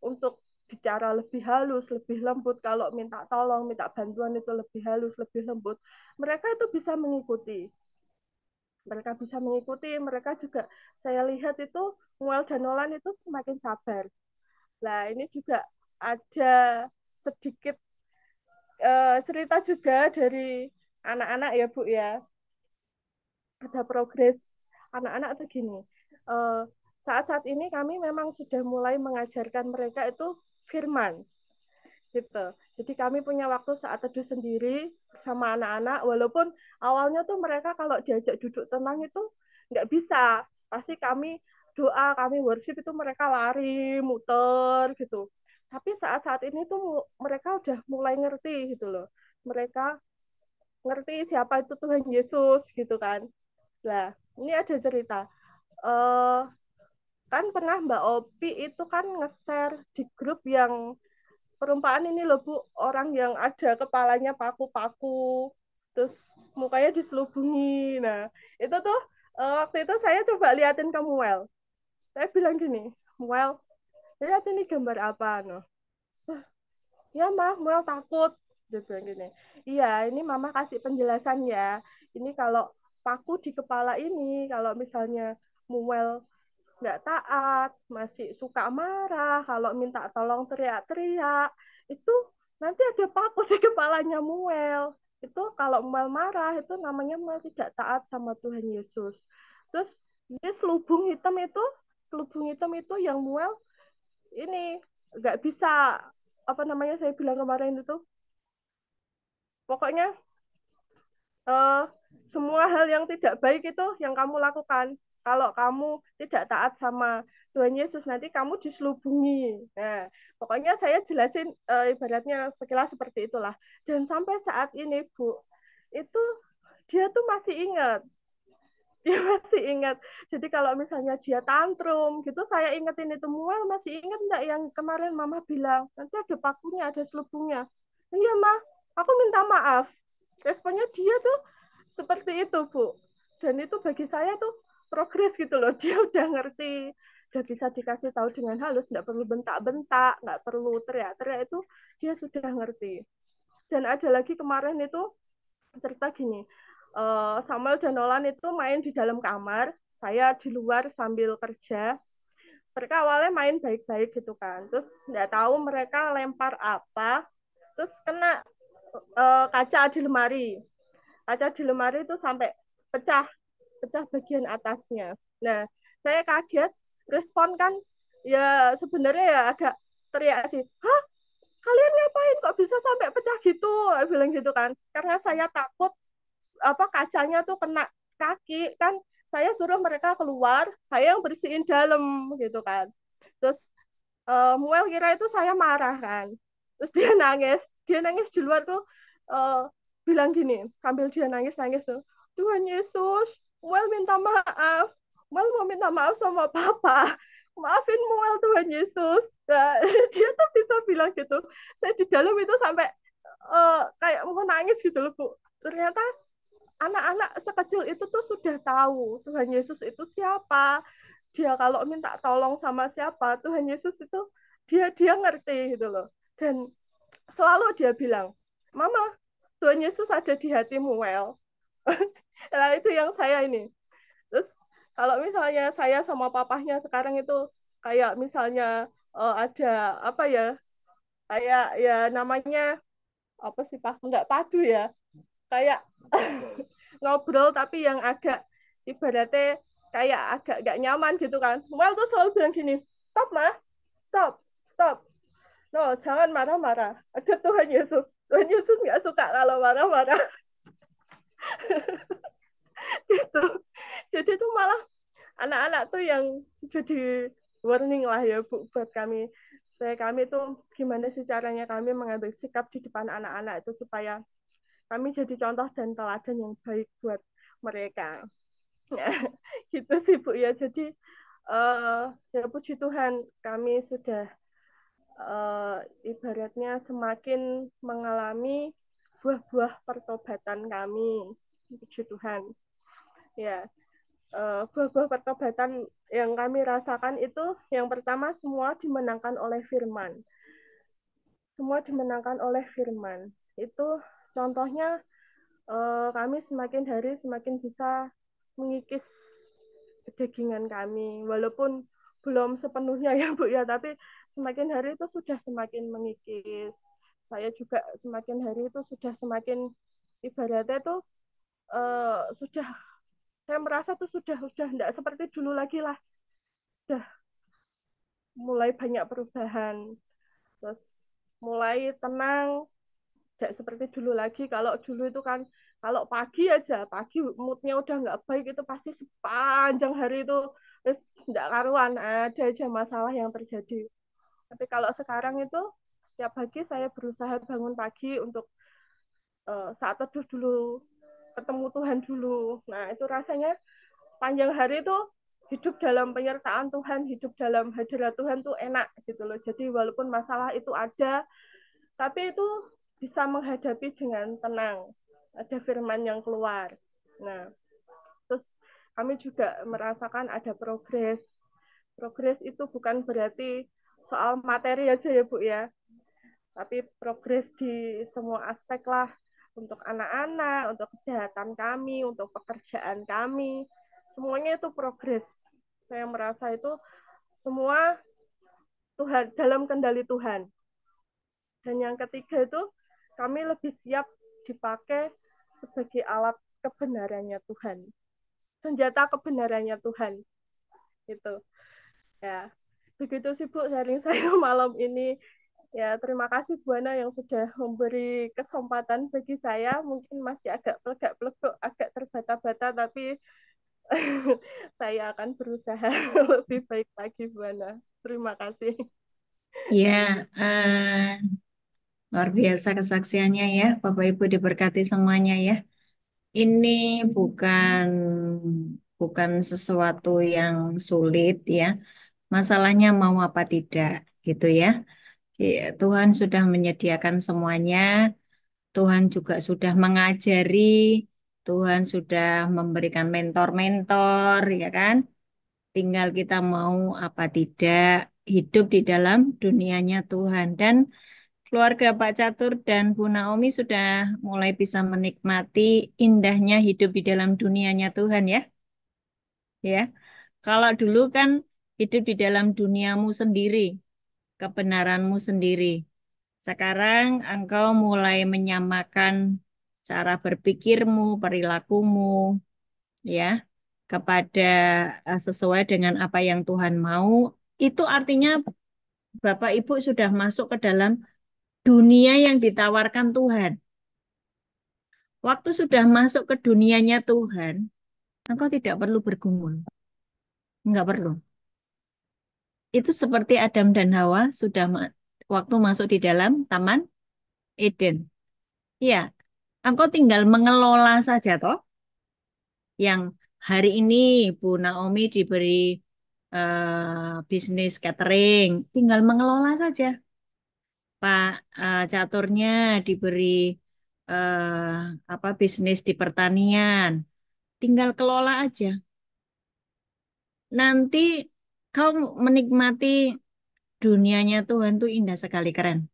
untuk bicara lebih halus, lebih lembut. Kalau minta tolong, minta bantuan itu lebih halus, lebih lembut. Mereka itu bisa mengikuti. Mereka bisa mengikuti, mereka juga saya lihat itu Muel dan Nolan itu semakin sabar. Nah, ini juga ada sedikit cerita juga dari anak-anak ya Bu ya. Ada progres anak-anak tuh gini. Saat-saat ini kami memang sudah mulai mengajarkan mereka itu firman gitu. Jadi kami punya waktu saat teduh sendiri sama anak-anak, walaupun awalnya tuh mereka kalau diajak duduk tenang itu nggak bisa. Pasti kami doa, kami worship itu mereka lari, muter gitu. Tapi saat-saat ini tuh mereka udah mulai ngerti gitu loh. Mereka ngerti siapa itu Tuhan Yesus gitu kan. Nah, ini ada cerita. Eh kan pernah Mbak Opi itu kan nge-share di grup yang perumpamaan ini loh Bu, orang yang ada kepalanya paku-paku, terus mukanya diselubungi. Nah, itu tuh waktu itu saya coba liatin ke Muel. Saya bilang gini, Muel, lihat ini gambar apa? No? Ya mah, Muel takut. Dia bilang gini, iya ini mama kasih penjelasan ya. Ini kalau paku di kepala ini, kalau misalnya Muel nggak taat, masih suka marah, kalau minta tolong teriak-teriak, itu nanti ada paku di kepalanya Muel. Itu kalau Muel marah, itu namanya Muel tidak taat sama Tuhan Yesus. Terus dia selubung hitam itu yang Muel ini nggak bisa, apa namanya saya bilang kemarin itu, pokoknya eh, semua hal yang tidak baik itu yang kamu lakukan. Kalau kamu tidak taat sama Tuhan Yesus, nanti kamu diselubungi. Nah, pokoknya saya jelasin ibaratnya sekilas seperti itulah. Dan sampai saat ini, Bu, itu dia tuh masih ingat. Dia masih ingat. Jadi kalau misalnya dia tantrum, gitu saya ingetin itu, Muel masih ingat enggak yang kemarin Mama bilang, nanti ada pakunya, ada selubungnya. Iya, Ma, aku minta maaf. Responnya dia tuh seperti itu Bu, dan itu bagi saya tuh progres gitu loh. Dia udah ngerti, udah bisa dikasih tahu dengan halus, nggak perlu bentak-bentak, nggak perlu teriak-teriak, itu dia sudah ngerti. Dan ada lagi kemarin itu cerita gini, Samuel dan Nolan itu main di dalam kamar, saya di luar sambil kerja. Mereka awalnya main baik-baik gitu kan, terus nggak tahu mereka lempar apa, terus kena kaca di lemari. Kaca di lemari itu sampai pecah, pecah bagian atasnya. Nah, saya kaget, respon kan ya sebenarnya ya agak teriak sih. Hah, kalian ngapain kok bisa sampai pecah gitu? Saya bilang gitu kan. Karena saya takut apa kacanya tuh kena kaki kan. Saya suruh mereka keluar, saya yang bersihin dalam gitu kan. Terus Muel kira itu saya marah kan. Terus dia nangis di luar tuh uh, bilang gini, sambil dia nangis-nangis tuh, Tuhan Yesus, Muel minta maaf, Muel mau minta maaf sama Papa, maafin Muel Tuhan Yesus. Nah, dia tuh bisa bilang gitu. Saya di dalam itu sampai kayak mau nangis gitu loh Bu. Ternyata anak-anak sekecil itu tuh sudah tahu Tuhan Yesus itu siapa. Dia kalau minta tolong sama siapa, Tuhan Yesus itu dia ngerti gitu loh. Dan selalu dia bilang, Mama, Tuhan Yesus ada di hatimu, well. Nah, itu yang saya ini. Terus kalau misalnya saya sama papahnya sekarang itu kayak misalnya ada apa ya, kayak ya namanya apa sih Pak? Enggak padu ya. Kayak ngobrol tapi yang agak ibaratnya kayak agak gak nyaman gitu kan. Well tuh selalu bilang gini, stop mah, stop, stop. No, jangan marah-marah. Ada Tuhan Yesus. Tuhan Yesus nggak suka kalau marah-marah. Gitu. Jadi tuh malah anak-anak tuh yang jadi warning lah ya Bu buat kami. Supaya kami tuh gimana sih caranya kami mengambil sikap di depan anak-anak itu supaya kami jadi contoh dan teladan yang baik buat mereka. Gitu sih Bu ya. Jadi ya puji Tuhan kami sudah ibaratnya semakin mengalami buah-buah pertobatan kami. Puji Tuhan. Ya, buah-buah pertobatan yang kami rasakan itu yang pertama semua dimenangkan oleh firman. Semua dimenangkan oleh firman. Itu contohnya kami semakin hari semakin bisa mengikis kedagingan kami, walaupun belum sepenuhnya ya Bu ya, tapi semakin hari itu sudah semakin mengikis, saya juga semakin hari itu sudah semakin ibaratnya tuh sudah saya merasa tuh sudah tidak seperti dulu lagi lah, sudah mulai banyak perubahan, terus mulai tenang, tidak seperti dulu lagi. Kalau dulu itu kan kalau pagi aja, pagi moodnya udah nggak baik itu pasti sepanjang hari itu terus nggak karuan, ada aja masalah yang terjadi. Tapi kalau sekarang itu setiap pagi saya berusaha bangun pagi untuk saat teduh dulu, ketemu Tuhan dulu. Nah itu rasanya sepanjang hari itu hidup dalam penyertaan Tuhan, hidup dalam hadirat Tuhan tuh enak gitu loh. Jadi walaupun masalah itu ada, tapi itu bisa menghadapi dengan tenang. Ada firman yang keluar. Nah, terus kami juga merasakan ada progres. Progres itu bukan berarti soal materi aja ya Bu ya, tapi progres di semua aspek lah, untuk anak-anak, untuk kesehatan kami, untuk pekerjaan kami, semuanya itu progres. Saya merasa itu semua Tuhan, dalam kendali Tuhan. Dan yang ketiga itu kami lebih siap dipakai sebagai alat kebenarannya Tuhan, senjata kebenarannya Tuhan itu ya. Begitu sih Bu sharing saya malam ini. Ya, terima kasih Bu Ana yang sudah memberi kesempatan bagi saya. Mungkin masih agak plegak-plegok, agak terbata-bata, tapi saya akan berusaha lebih baik lagi Bu Ana. Terima kasih. Ya, luar biasa kesaksiannya ya, Bapak Ibu diberkati semuanya ya. Ini bukan bukan sesuatu yang sulit ya. Masalahnya mau apa tidak gitu ya. Tuhan sudah menyediakan semuanya. Tuhan juga sudah mengajari. Tuhan sudah memberikan mentor-mentor ya kan. Tinggal kita mau apa tidak hidup di dalam dunianya Tuhan. Dan keluarga Pak Catur dan Bu Naomi sudah mulai bisa menikmati indahnya hidup di dalam dunianya Tuhan ya. Ya, kalau dulu kan hidup di dalam duniamu sendiri, kebenaranmu sendiri. Sekarang engkau mulai menyamakan cara berpikirmu, perilakumu, ya, kepada sesuai dengan apa yang Tuhan mau. Itu artinya Bapak Ibu sudah masuk ke dalam dunia yang ditawarkan Tuhan. Waktu sudah masuk ke dunianya Tuhan, engkau tidak perlu bergumul. Enggak perlu. Itu seperti Adam dan Hawa sudah waktu masuk di dalam Taman Eden. Iya, engkau tinggal mengelola saja toh. Yang hari ini Bu Naomi diberi bisnis catering, tinggal mengelola saja. Pak Caturnya diberi apa bisnis di pertanian, tinggal kelola aja. Nanti kau menikmati dunianya Tuhan tuh indah sekali, keren.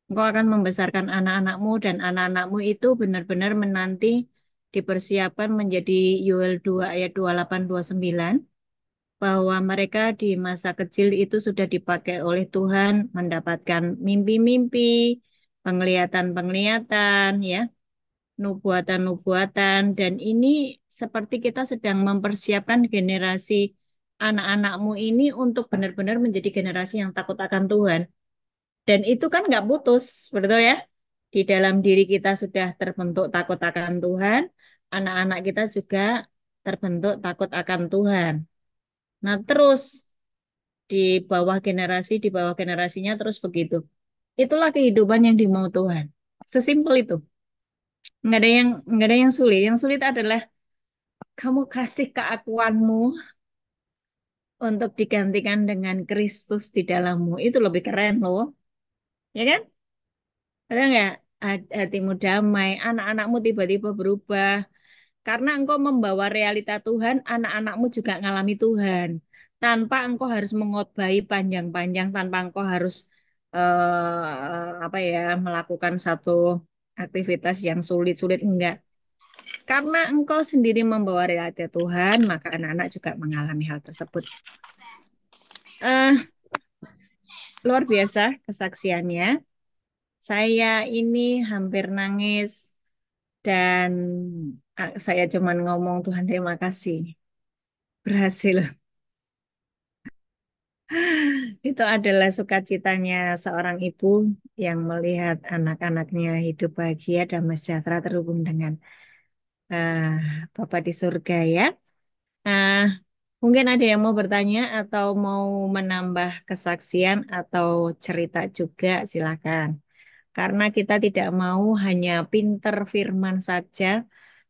Engkau akan membesarkan anak-anakmu dan anak-anakmu itu benar-benar menanti dipersiapkan menjadi Yoel 2 ayat 28-29 bahwa mereka di masa kecil itu sudah dipakai oleh Tuhan mendapatkan mimpi-mimpi, penglihatan-penglihatan ya, nubuatan-nubuatan dan ini seperti kita sedang mempersiapkan generasi anak-anakmu ini untuk benar-benar menjadi generasi yang takut akan Tuhan. Dan itu kan nggak putus, betul ya? Di dalam diri kita sudah terbentuk takut akan Tuhan, anak-anak kita juga terbentuk takut akan Tuhan. Nah, terus di bawah generasinya terus begitu. Itulah kehidupan yang dimau Tuhan. Sesimpel itu. Nggak ada yang sulit. Yang sulit adalah kamu kasih keakuanmu untuk digantikan dengan Kristus di dalammu. Itu lebih keren loh. Ya kan? Ada nggak? Hatimu damai, anak-anakmu tiba-tiba berubah. Karena engkau membawa realita Tuhan, anak-anakmu juga ngalami Tuhan. Tanpa engkau harus mengotbahi panjang-panjang, tanpa engkau harus apa ya melakukan satu aktivitas yang sulit-sulit enggak. Karena engkau sendiri membawa realita Tuhan, maka anak-anak juga mengalami hal tersebut. Eh, luar biasa kesaksiannya. Saya ini hampir nangis dan saya cuman ngomong Tuhan terima kasih. Berhasil. Itu adalah sukacitanya seorang ibu yang melihat anak-anaknya hidup bahagia dan sejahtera terhubung dengan eh, Bapa di surga ya. Nah, mungkin ada yang mau bertanya atau mau menambah kesaksian atau cerita juga, silakan. Karena kita tidak mau hanya pinter firman saja,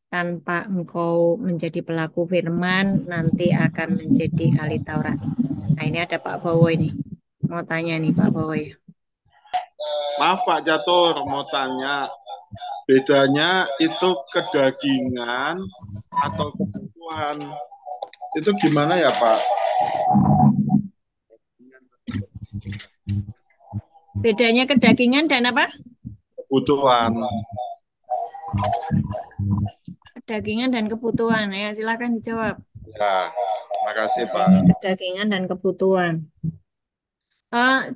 tanpa engkau menjadi pelaku firman, nanti akan menjadi ahli Taurat. Nah, ini ada Pak Bowo ini. Mau tanya nih Pak Bowo ya. Maaf Pak Catur, mau tanya, bedanya itu kedagingan atau kebutuhan? Itu gimana ya Pak? Bedanya kedagingan dan apa? Kebutuhan. Kedagingan dan kebutuhan. Ya, silakan dijawab. Ya, makasih Pak. Kedagingan dan kebutuhan.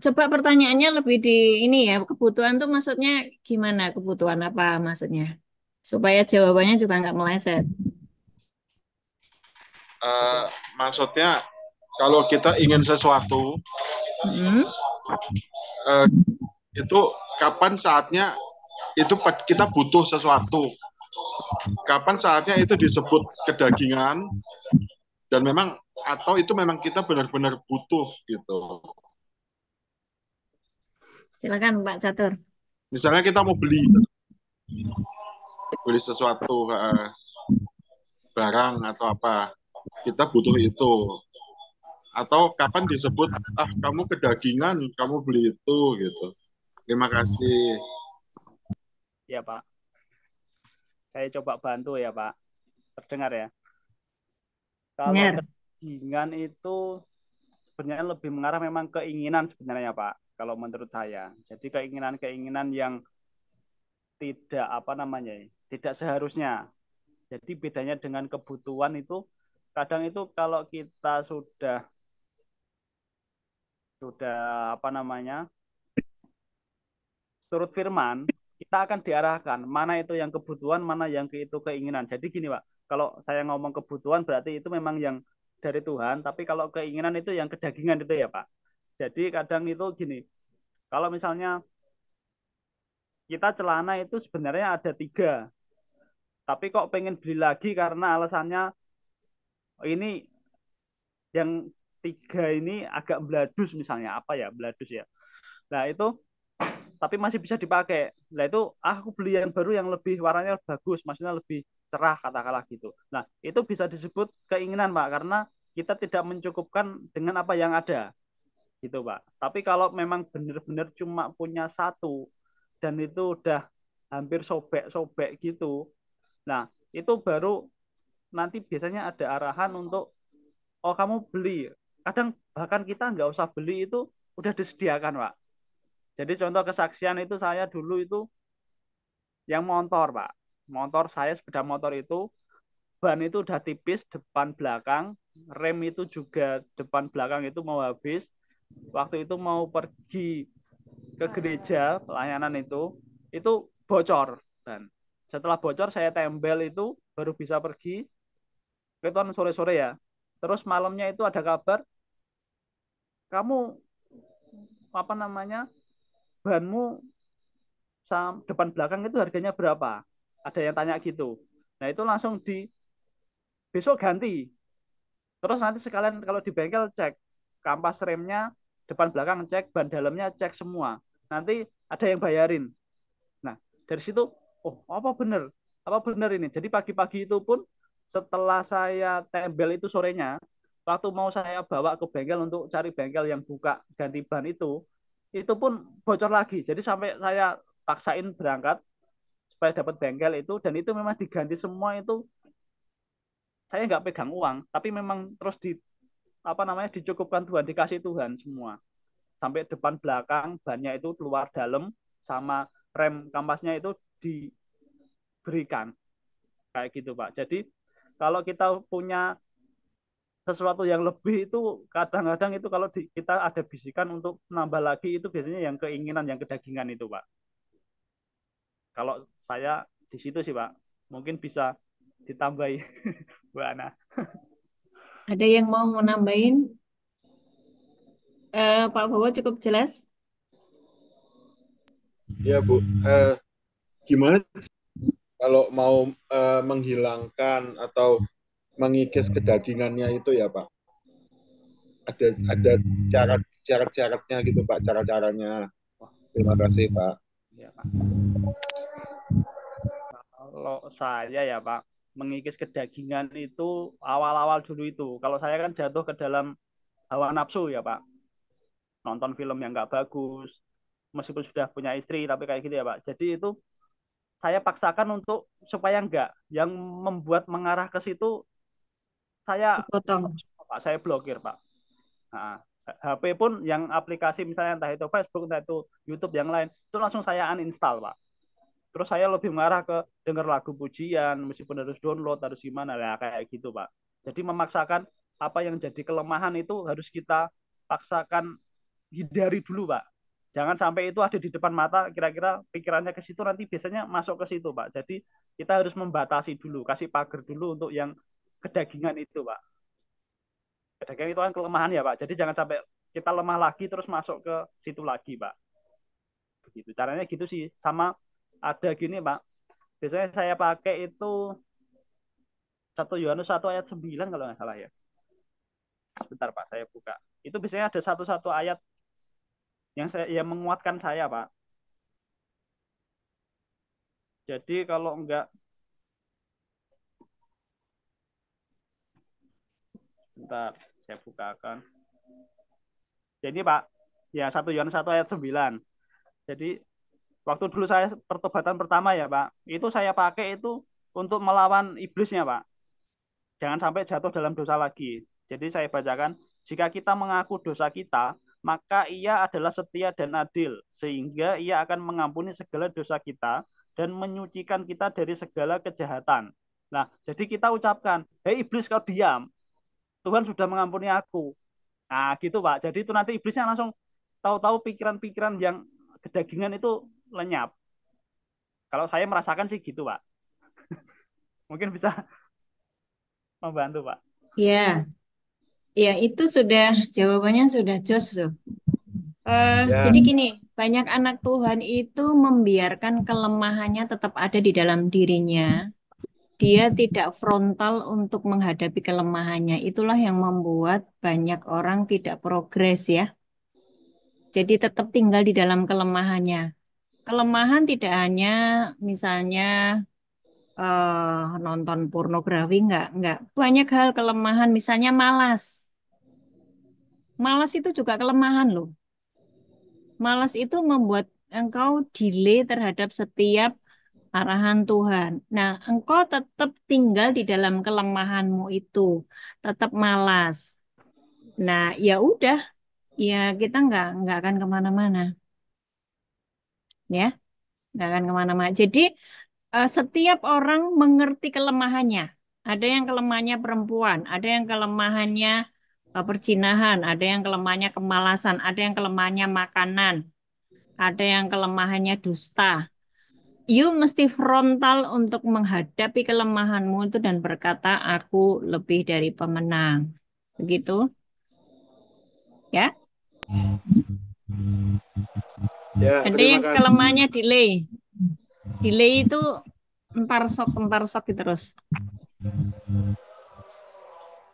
Coba pertanyaannya lebih di ini ya, kebutuhan tuh maksudnya gimana? Kebutuhan apa maksudnya? Supaya jawabannya juga nggak meleset. Uh, Maksudnya kalau kita ingin sesuatu, itu kapan saatnya itu kita butuh sesuatu? Kapan saatnya itu disebut kedagingan dan memang atau itu memang kita benar-benar butuh gitu. Silakan Pak Catur. Misalnya kita mau beli sesuatu barang atau apa, kita butuh itu. Atau kapan disebut kamu kedagingan, kamu beli itu gitu. Terima kasih. Ya Pak, saya coba bantu ya Pak. Terdengar ya? Kalau kedagingan itu sebenarnya lebih mengarah memang keinginan sebenarnya Pak, kalau menurut saya. Jadi keinginan-keinginan yang tidak apa namanya, tidak seharusnya. Jadi bedanya dengan kebutuhan itu kadang itu kalau kita sudah apa namanya turut firman, kita akan diarahkan mana itu yang kebutuhan, mana yang itu keinginan. Jadi gini Pak, kalau saya ngomong kebutuhan berarti itu memang yang dari Tuhan, tapi kalau keinginan itu yang kedagingan itu ya Pak. Jadi kadang itu gini, kalau misalnya kita celana itu sebenarnya ada 3, tapi kok pengen beli lagi karena alasannya ini yang 3 ini agak beladus misalnya, apa ya beladus ya. Nah itu tapi masih bisa dipakai. Nah itu aku beli yang baru yang lebih warnanya bagus, maksudnya lebih cerah katakanlah gitu. Nah itu bisa disebut keinginan Pak, karena kita tidak mencukupkan dengan apa yang ada gitu Pak. Tapi kalau memang benar-benar cuma punya satu dan itu udah hampir sobek-sobek gitu, nah itu baru nanti biasanya ada arahan untuk oh kamu beli. Kadang bahkan kita nggak usah beli itu udah disediakan Pak. Jadi contoh kesaksian itu saya dulu itu yang motor Pak. Motor saya sepeda motor itu ban itu udah tipis depan belakang, rem itu juga depan belakang itu mau habis. Waktu itu mau pergi ke gereja pelayanan itu bocor dan setelah bocor saya tempel itu baru bisa pergi. Itu kan sore-sore ya. Terus malamnya itu ada kabar kamu apa namanya banmu depan belakang itu harganya berapa? Ada yang tanya gitu. Nah itu langsung di besok ganti. Terus nanti sekalian kalau di bengkel cek kampas remnya depan belakang cek, ban dalamnya cek semua. Nanti ada yang bayarin. Nah dari situ, oh apa bener ini. Jadi pagi-pagi itu pun setelah saya tembel itu sorenya, waktu mau saya bawa ke bengkel untuk cari bengkel yang buka ganti ban itu pun bocor lagi. Jadi sampai saya paksain berangkat supaya dapat bengkel itu dan itu memang diganti semua itu saya nggak pegang uang tapi memang terus di apa namanya dicukupkan Tuhan dikasih Tuhan semua sampai depan belakang bannya itu keluar dalam sama rem kampasnya itu diberikan kayak gitu Pak. Jadi kalau kita punya sesuatu yang lebih itu kadang-kadang itu kalau kita ada bisikan untuk nambah lagi itu biasanya yang keinginan yang kedagingan itu Pak. Kalau saya di situ sih Pak, mungkin bisa ditambahi Bu Ana. Ada yang mau nambahin? Pak Bowo cukup jelas? Ya Bu, gimana kalau mau menghilangkan atau mengikis kedagingannya itu ya Pak? Ada syarat-syaratnya gitu Pak, cara-caranya. Terima kasih Pak. Ya, Pak. Kalau saya ya Pak, mengikis kedagingan itu awal-awal dulu itu. Kalau saya kan jatuh ke dalam hawa nafsu ya Pak. Nonton film yang nggak bagus, meskipun sudah punya istri, tapi kayak gitu ya Pak. Jadi itu saya paksakan untuk supaya enggak. Yang membuat mengarah ke situ, saya Potong. Pak, saya blokir Pak. Nah, HP pun yang aplikasi misalnya entah itu Facebook, entah itu YouTube yang lain, itu langsung saya uninstall Pak. Terus saya lebih mengarah ke dengar lagu pujian, meskipun harus download, harus gimana, ya kayak gitu Pak. Jadi memaksakan apa yang jadi kelemahan itu harus kita paksakan hindari dulu Pak. Jangan sampai itu ada di depan mata, kira-kira pikirannya ke situ, nanti biasanya masuk ke situ Pak. Jadi kita harus membatasi dulu, kasih pagar dulu untuk yang kedagingan itu Pak. Kedagingan itu kan kelemahan ya Pak. Jadi jangan sampai kita lemah lagi terus masuk ke situ lagi Pak. Begitu. Caranya gitu sih. Sama ada gini Pak. Biasanya saya pakai itu 1 Yohanes 1 ayat 9 kalau nggak salah ya. Bentar Pak, saya buka. Itu biasanya ada satu ayat yang menguatkan saya Pak. Jadi kalau enggak, bentar, saya bukakan. Jadi Pak, ya 1 Yohanes 1 ayat 9. Jadi waktu dulu saya pertobatan pertama ya Pak, itu saya pakai itu untuk melawan iblisnya Pak. Jangan sampai jatuh dalam dosa lagi. Jadi saya bacakan, jika kita mengaku dosa kita, maka ia adalah setia dan adil, sehingga ia akan mengampuni segala dosa kita dan menyucikan kita dari segala kejahatan. Nah, jadi kita ucapkan, hei iblis kau diam, Tuhan sudah mengampuni aku. Nah, gitu Pak. Jadi itu nanti iblisnya langsung tahu-tahu pikiran-pikiran yang kedagingan itu lenyap. Kalau saya merasakan sih gitu Pak. Mungkin bisa membantu Pak. Ya, ya itu sudah jawabannya sudah jos tuh. Ya, Jadi gini, banyak anak Tuhan itu membiarkan kelemahannya tetap ada di dalam dirinya. Dia tidak frontal untuk menghadapi kelemahannya. Itulah yang membuat banyak orang tidak progres ya. Jadi tetap tinggal di dalam kelemahannya. Kelemahan tidak hanya misalnya nonton pornografi, enggak. Banyak hal kelemahan, misalnya malas. Malas itu juga kelemahan loh. Malas itu membuat engkau delay terhadap setiap arahan Tuhan. Nah, engkau tetap tinggal di dalam kelemahanmu itu, tetap malas. Nah, ya udah, ya kita nggak akan kemana-mana, ya, nggak akan kemana-mana. Jadi setiap orang mengerti kelemahannya. Ada yang kelemahannya perempuan, ada yang kelemahannya perzinahan, ada yang kelemahannya kemalasan, ada yang kelemahannya makanan, ada yang kelemahannya dusta. You mesti frontal untuk menghadapi kelemahanmu itu dan berkata, aku lebih dari pemenang. Begitu, ya. ya Ada terima yang kasih. kelemahannya delay. Delay itu entar sok terus.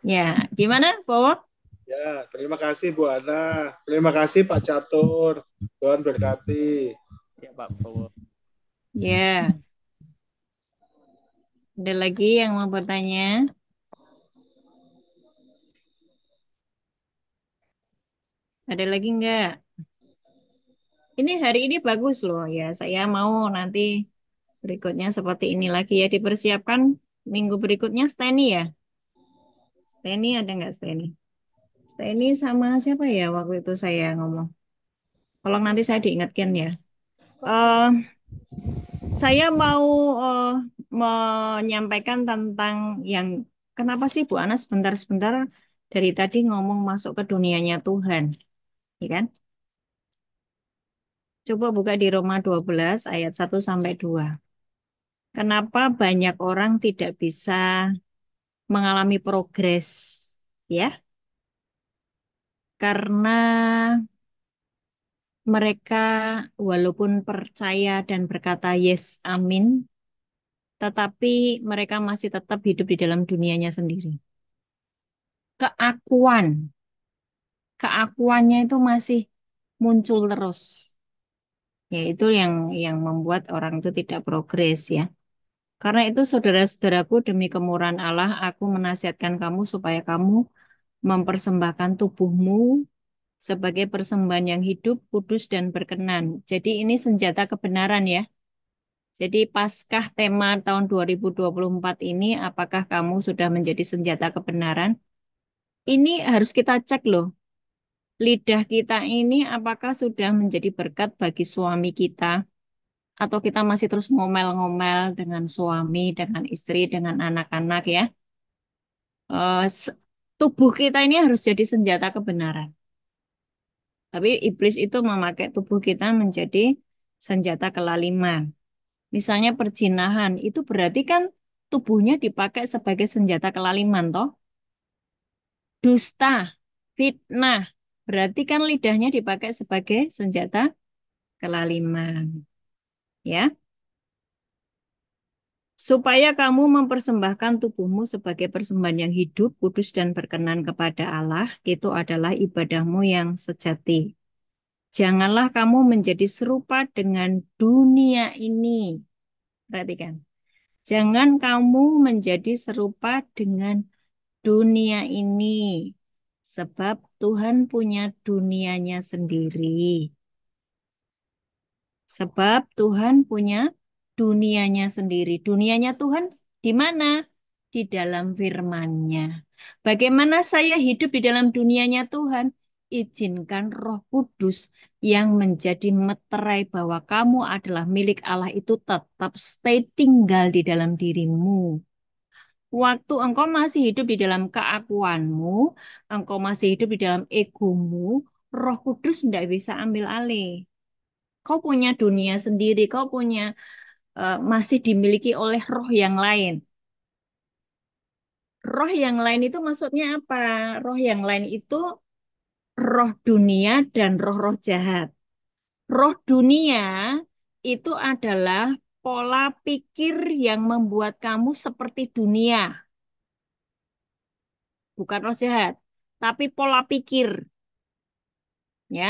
Ya, gimana, Bowo? Ya, terima kasih Bu Ana. Terima kasih Pak Catur. Tuhan berkati. Ya Pak Bowo. Ya, ada lagi yang mau bertanya? Ada lagi enggak? Ini hari ini bagus loh ya. Saya mau nanti berikutnya seperti ini lagi ya. Dipersiapkan minggu berikutnya Steny ya. Steny ada nggak Steny? Steny sama siapa ya waktu itu saya ngomong. Tolong nanti saya diingatkan ya. Eh, saya mau eh, menyampaikan tentang yang kenapa sih Bu Ana sebentar-sebentar dari tadi ngomong masuk ke dunianya Tuhan, ya kan? Coba buka di Roma 12 ayat 1-2. Kenapa banyak orang tidak bisa mengalami progres? Ya, karena mereka walaupun percaya dan berkata yes, amin, tetapi mereka masih tetap hidup di dalam dunianya sendiri. Keakuan, keakuannya itu masih muncul terus. Ya, itu yang membuat orang itu tidak progres ya. Karena itu saudara-saudaraku, demi kemurahan Allah, aku menasihatkan kamu supaya kamu mempersembahkan tubuhmu sebagai persembahan yang hidup, kudus, dan berkenan. Jadi ini senjata kebenaran ya. Jadi Paskah tema tahun 2024 ini, apakah kamu sudah menjadi senjata kebenaran? Ini harus kita cek loh. Lidah kita ini apakah sudah menjadi berkat bagi suami kita? Atau kita masih terus ngomel-ngomel dengan suami, dengan istri, dengan anak-anak ya? Eh, s- Tubuh kita ini harus jadi senjata kebenaran. Tapi iblis itu memakai tubuh kita menjadi senjata kelaliman. Misalnya perzinahan, itu berarti kan tubuhnya dipakai sebagai senjata kelaliman, toh? Dusta, fitnah, berarti kan lidahnya dipakai sebagai senjata kelaliman. Ya, supaya kamu mempersembahkan tubuhmu sebagai persembahan yang hidup, kudus, dan berkenan kepada Allah, itu adalah ibadahmu yang sejati. Janganlah kamu menjadi serupa dengan dunia ini. Perhatikan. Jangan kamu menjadi serupa dengan dunia ini. Sebab Tuhan punya dunianya sendiri. Sebab Tuhan punya dunianya sendiri. Dunianya Tuhan di mana? Di dalam firman-Nya. Bagaimana saya hidup di dalam dunianya Tuhan? Izinkan Roh Kudus yang menjadi meterai bahwa kamu adalah milik Allah itu tetap stay tinggal di dalam dirimu. Waktu engkau masih hidup di dalam keakuanmu, engkau masih hidup di dalam egomu, Roh Kudus tidak bisa ambil alih. Kau punya dunia sendiri, kau punya masih dimiliki oleh roh yang lain. Roh yang lain itu maksudnya apa? Roh yang lain itu roh dunia dan roh-roh jahat. Roh dunia itu adalah pola pikir yang membuat kamu seperti dunia, bukan roh jahat, tapi pola pikir, ya.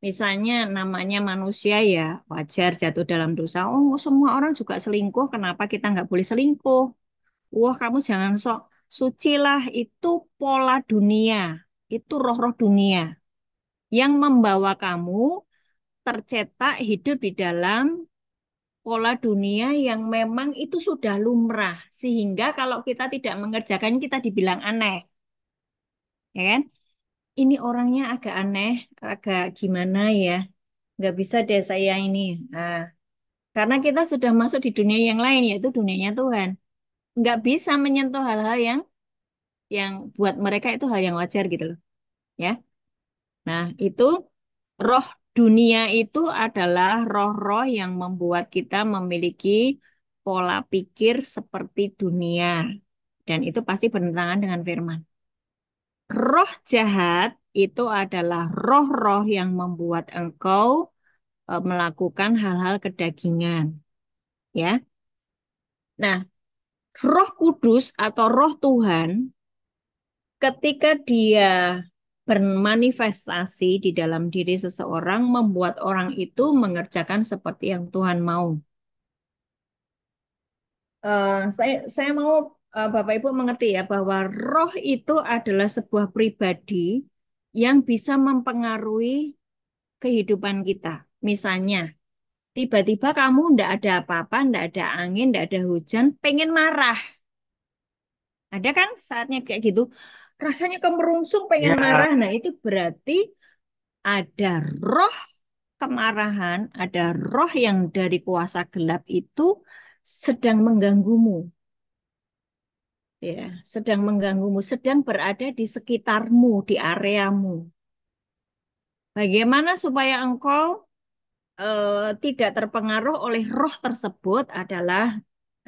Misalnya namanya manusia ya wajar jatuh dalam dosa. Oh, semua orang juga selingkuh, kenapa kita nggak boleh selingkuh? Wah, kamu jangan sok suci lah. Itu pola dunia. Itu roh-roh dunia yang membawa kamu tercetak hidup di dalam pola dunia yang memang itu sudah lumrah. Sehingga kalau kita tidak mengerjakan, kita dibilang aneh. Ya kan? Ini orangnya agak aneh, agak gimana ya. Nggak bisa deh saya ini. Nah, karena kita sudah masuk di dunia yang lain, yaitu dunianya Tuhan. Nggak bisa menyentuh hal-hal yang buat mereka itu hal yang wajar gitu loh. Ya. Nah, itu roh dunia itu adalah roh-roh yang membuat kita memiliki pola pikir seperti dunia. Dan itu pasti bertentangan dengan firman. Roh jahat itu adalah roh-roh yang membuat engkau melakukan hal-hal kedagingan. Ya. Nah, Roh Kudus atau Roh Tuhan ketika dia bermanifestasi di dalam diri seseorang, membuat orang itu mengerjakan seperti yang Tuhan mau. Saya mau Bapak Ibu mengerti ya bahwa roh itu adalah sebuah pribadi yang bisa mempengaruhi kehidupan kita. Misalnya, tiba-tiba kamu ndak ada apa-apa, ndak ada angin, ndak ada hujan, pengen marah. Ada kan saatnya kayak gitu, rasanya kemerungsung, pengen Ya, marah. Nah, itu berarti ada roh kemarahan, ada roh yang dari kuasa gelap itu sedang mengganggumu, ya, sedang mengganggumu, sedang berada di sekitarmu, di areamu. Bagaimana supaya engkau tidak terpengaruh oleh roh tersebut adalah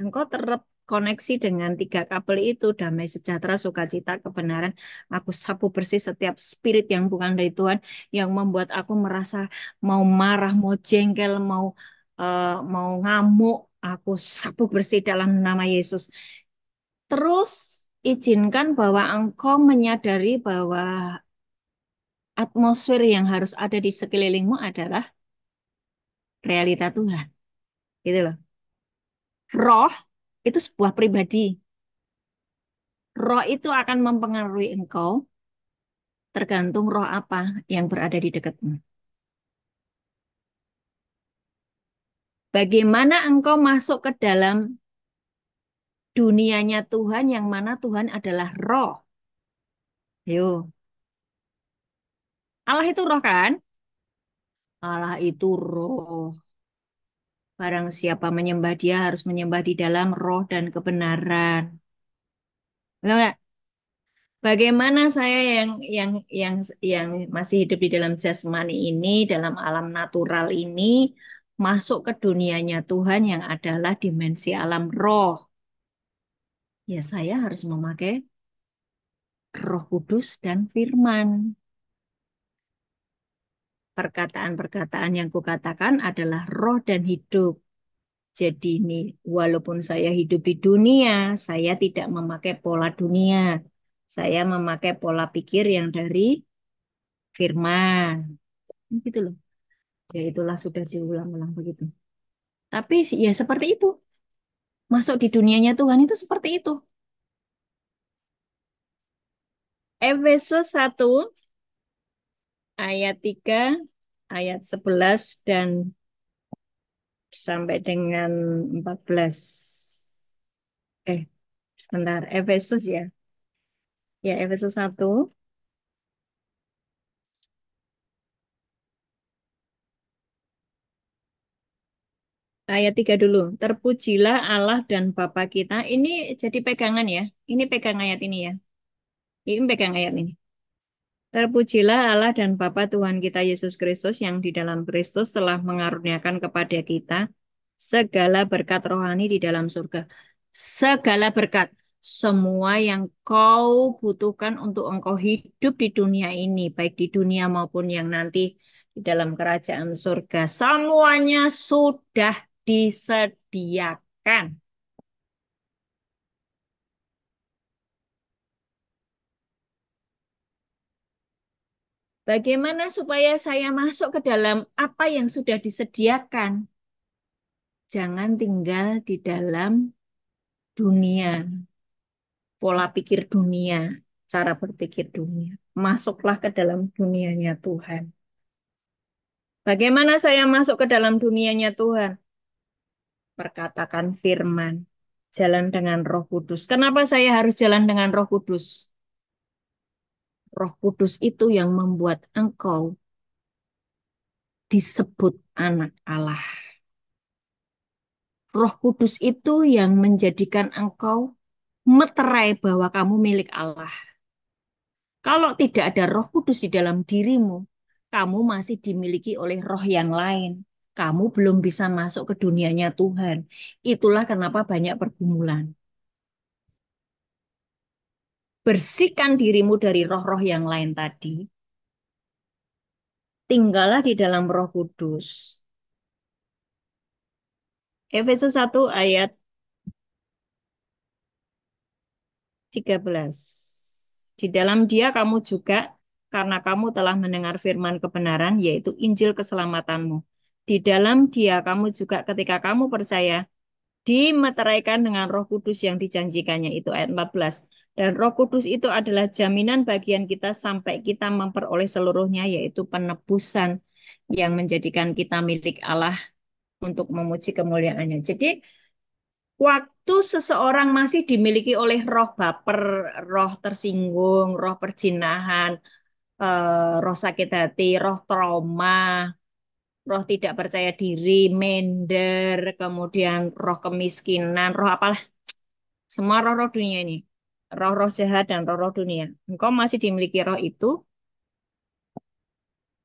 engkau terkoneksi dengan tiga kabel itu, damai, sejahtera, sukacita, kebenaran. Aku sapu bersih setiap spirit yang bukan dari Tuhan, yang membuat aku merasa mau marah, mau jengkel, mau ngamuk. Aku sapu bersih dalam nama Yesus. Terus izinkan bahwa engkau menyadari bahwa atmosfer yang harus ada di sekelilingmu adalah realita Tuhan. Gitu loh. Roh itu sebuah pribadi. Roh itu akan mempengaruhi engkau tergantung roh apa yang berada di dekatmu. Bagaimana engkau masuk ke dalam dunianya Tuhan yang mana Tuhan adalah roh. Yo, Allah itu roh kan? Allah itu roh. Barang siapa menyembah dia harus menyembah di dalam roh dan kebenaran. Betul nggak? Bagaimana saya yang yang masih hidup di dalam jasmani ini, dalam alam natural ini, masuk ke dunianya Tuhan yang adalah dimensi alam roh. Ya saya harus memakai Roh Kudus dan firman. Perkataan-perkataan yang kukatakan adalah roh dan hidup. Jadi ini walaupun saya hidup di dunia, saya tidak memakai pola dunia. Saya memakai pola pikir yang dari firman. Gitu loh. Ya itulah sudah diulang-ulang begitu. Tapi ya seperti itu. Masuk di dunianya Tuhan itu seperti itu. Efesus 1 ayat 3, ayat 11 dan sampai dengan 14. Sebentar. Efesus ya. Ya, Efesus 1 ayat 3 dulu. Terpujilah Allah dan Bapa kita. Ini jadi pegangan ya. Ini pegang ayat ini ya. Ini pegang ayat ini. Terpujilah Allah dan Bapa Tuhan kita Yesus Kristus yang di dalam Kristus telah mengaruniakan kepada kita segala berkat rohani di dalam surga. Segala berkat. Semua yang kau butuhkan untuk engkau hidup di dunia ini, baik di dunia maupun yang nanti di dalam kerajaan surga. Semuanya sudah disediakan. Bagaimana supaya saya masuk ke dalam apa yang sudah disediakan? Jangan tinggal di dalam dunia, pola pikir dunia, cara berpikir dunia. Masuklah ke dalam dunianya Tuhan. Bagaimana saya masuk ke dalam dunianya Tuhan? Perkatakan firman, jalan dengan Roh Kudus. Kenapa saya harus jalan dengan Roh Kudus? Roh Kudus itu yang membuat engkau disebut anak Allah. Roh Kudus itu yang menjadikan engkau meterai bahwa kamu milik Allah. Kalau tidak ada Roh Kudus di dalam dirimu, kamu masih dimiliki oleh roh yang lain. Kamu belum bisa masuk ke dunianya Tuhan. Itulah kenapa banyak pergumulan. Bersihkan dirimu dari roh-roh yang lain tadi. Tinggallah di dalam Roh Kudus. Efesus 1 ayat 13. Di dalam Dia kamu juga, karena kamu telah mendengar firman kebenaran, yaitu Injil keselamatanmu. Di dalam Dia kamu juga ketika kamu percaya, dimeteraikan dengan Roh Kudus yang dijanjikannya, itu ayat 14. Dan Roh Kudus itu adalah jaminan bagian kita sampai kita memperoleh seluruhnya, yaitu penebusan yang menjadikan kita milik Allah untuk memuji kemuliaannya. Jadi waktu seseorang masih dimiliki oleh roh baper, roh tersinggung, roh perjinahan, roh sakit hati, roh trauma, roh tidak percaya diri, minder, kemudian roh kemiskinan, roh apalah, semua roh-roh dunia ini, roh-roh jahat dan roh-roh dunia. Engkau masih dimiliki roh itu,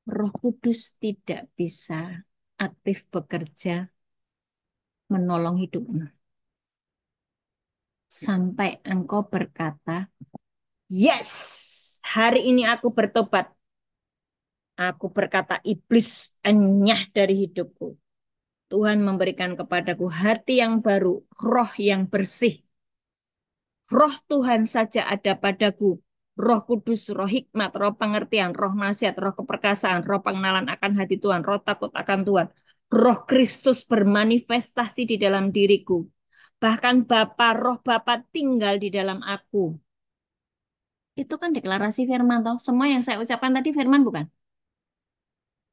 Roh Kudus tidak bisa aktif bekerja menolong hidupmu. Sampai engkau berkata, yes, hari ini aku bertobat. Aku berkata, iblis enyah dari hidupku. Tuhan memberikan kepadaku hati yang baru, roh yang bersih. Roh Tuhan saja ada padaku. Roh kudus, roh hikmat, roh pengertian, roh nasihat, roh keperkasaan, roh pengenalan akan hati Tuhan, roh takut akan Tuhan. Roh Kristus bermanifestasi di dalam diriku. Bahkan roh Bapa tinggal di dalam aku. Itu kan deklarasi firman toh. Semua yang saya ucapkan tadi firman bukan?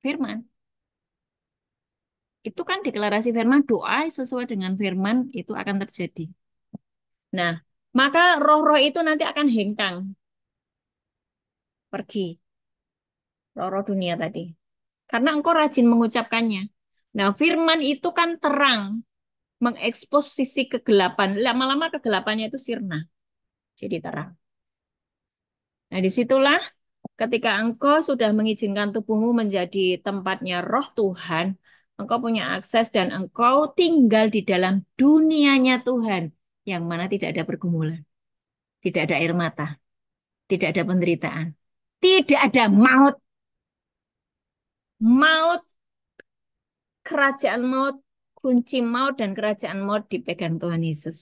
Firman. Itu kan deklarasi firman, doa sesuai dengan firman itu akan terjadi. Nah, maka roh-roh itu nanti akan hengkang pergi, roh-roh dunia tadi. Karena engkau rajin mengucapkannya. Nah, firman itu kan terang, mengekspos sisi kegelapan. Lama-lama kegelapannya itu sirna, jadi terang. Nah, disitulah ketika engkau sudah mengizinkan tubuhmu menjadi tempatnya roh Tuhan, engkau punya akses dan engkau tinggal di dalam dunianya Tuhan, yang mana tidak ada pergumulan, tidak ada air mata, tidak ada penderitaan, tidak ada maut. Maut, kerajaan maut, kunci maut dan kerajaan maut dipegang Tuhan Yesus.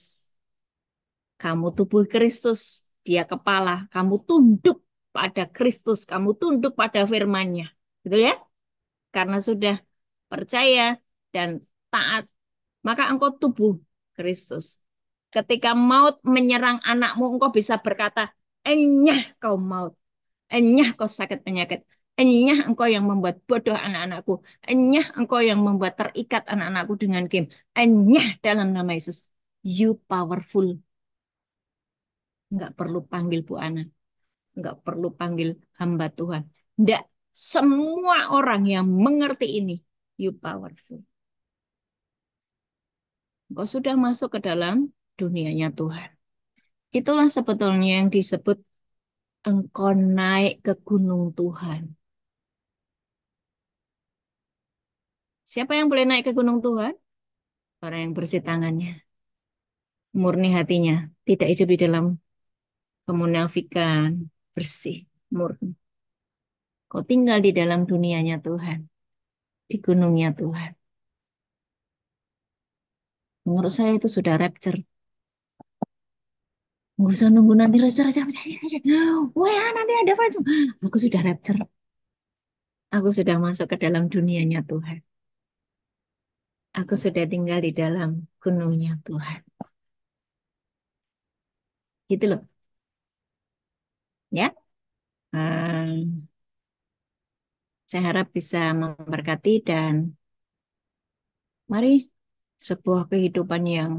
Kamu tubuh Kristus, dia kepala, kamu tunduk pada Kristus, kamu tunduk pada firman-Nya. Betul ya? Karena sudah percaya dan taat, maka engkau tubuh Kristus. Ketika maut menyerang anakmu, engkau bisa berkata, enyah kau maut, enyah kau sakit penyakit, enyah engkau yang membuat bodoh anak-anakku, enyah engkau yang membuat terikat anak-anakku dengan game, enyah dalam nama Yesus. You powerful. Enggak perlu panggil Bu Ana, enggak perlu panggil hamba Tuhan. Enggak, semua orang yang mengerti ini, you powerful. Engkau sudah masuk ke dalam dunianya Tuhan. Itulah sebetulnya yang disebut engkau naik ke gunung Tuhan. Siapa yang boleh naik ke gunung Tuhan? Orang yang bersih tangannya, murni hatinya, tidak hidup di dalam kemunafikan, bersih, murni. Kau tinggal di dalam dunianya Tuhan, di gunungnya Tuhan. Menurut saya itu sudah rapture. Nggak usah nunggu nanti rapture. Wah, nanti ada rapture. Aku sudah rapture. Aku sudah masuk ke dalam dunianya Tuhan. Aku sudah tinggal di dalam gunungnya Tuhan. Gitu loh. Ya. Saya harap bisa memberkati dan mari sebuah kehidupan yang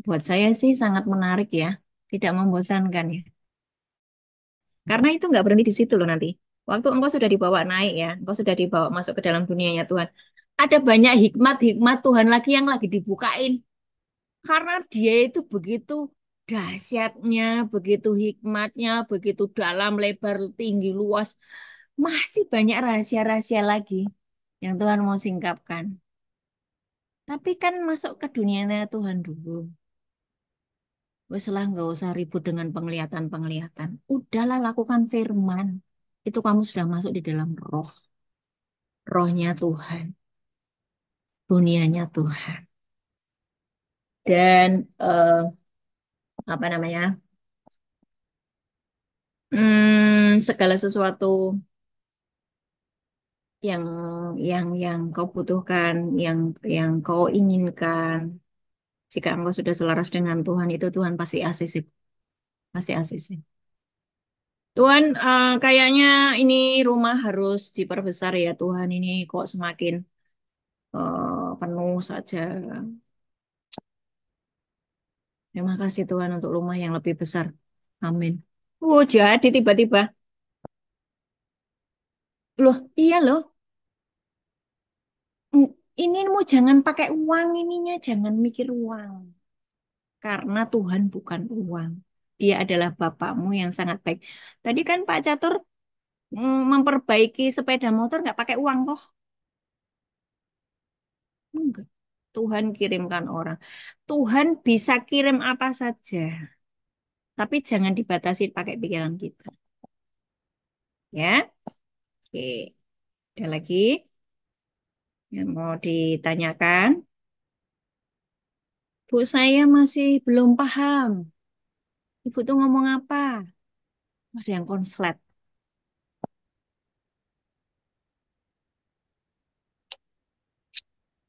buat saya sih sangat menarik ya. Tidak membosankan ya. Karena itu nggak berhenti di situ loh nanti. Waktu engkau sudah dibawa naik ya, engkau sudah dibawa masuk ke dalam dunianya Tuhan. Ada banyak hikmat-hikmat Tuhan lagi yang lagi dibukain. Karena dia itu begitu dahsyatnya, begitu hikmatnya, begitu dalam, lebar, tinggi, luas. Masih banyak rahasia-rahasia lagi yang Tuhan mau singkapkan. Tapi kan masuk ke dunianya Tuhan dulu. Wes lah nggak usah ribut dengan penglihatan-penglihatan. Udahlah lakukan firman. Itu kamu sudah masuk di dalam roh. Rohnya Tuhan. Dunianya Tuhan. Dan apa namanya? Segala sesuatu yang yang kau butuhkan, yang kau inginkan. Jika engkau sudah selaras dengan Tuhan, itu Tuhan pasti ACC. Pasti ACC. Tuhan, kayaknya ini rumah harus diperbesar ya Tuhan. Ini kok semakin penuh saja. Terima kasih Tuhan untuk rumah yang lebih besar. Amin. Jadi tiba-tiba. Loh, iya loh. Mm, Ini mau jangan pakai uang ininya, jangan mikir uang. Karena Tuhan bukan uang. Dia adalah Bapakmu yang sangat baik. Tadi kan Pak Catur memperbaiki sepeda motor nggak pakai uang toh. Enggak. Tuhan kirimkan orang. Tuhan bisa kirim apa saja. Tapi jangan dibatasi pakai pikiran kita. Ya. Oke. Ada lagi yang mau ditanyakan? Bu, saya masih belum paham. Ibu tuh ngomong apa? Ada yang konslet.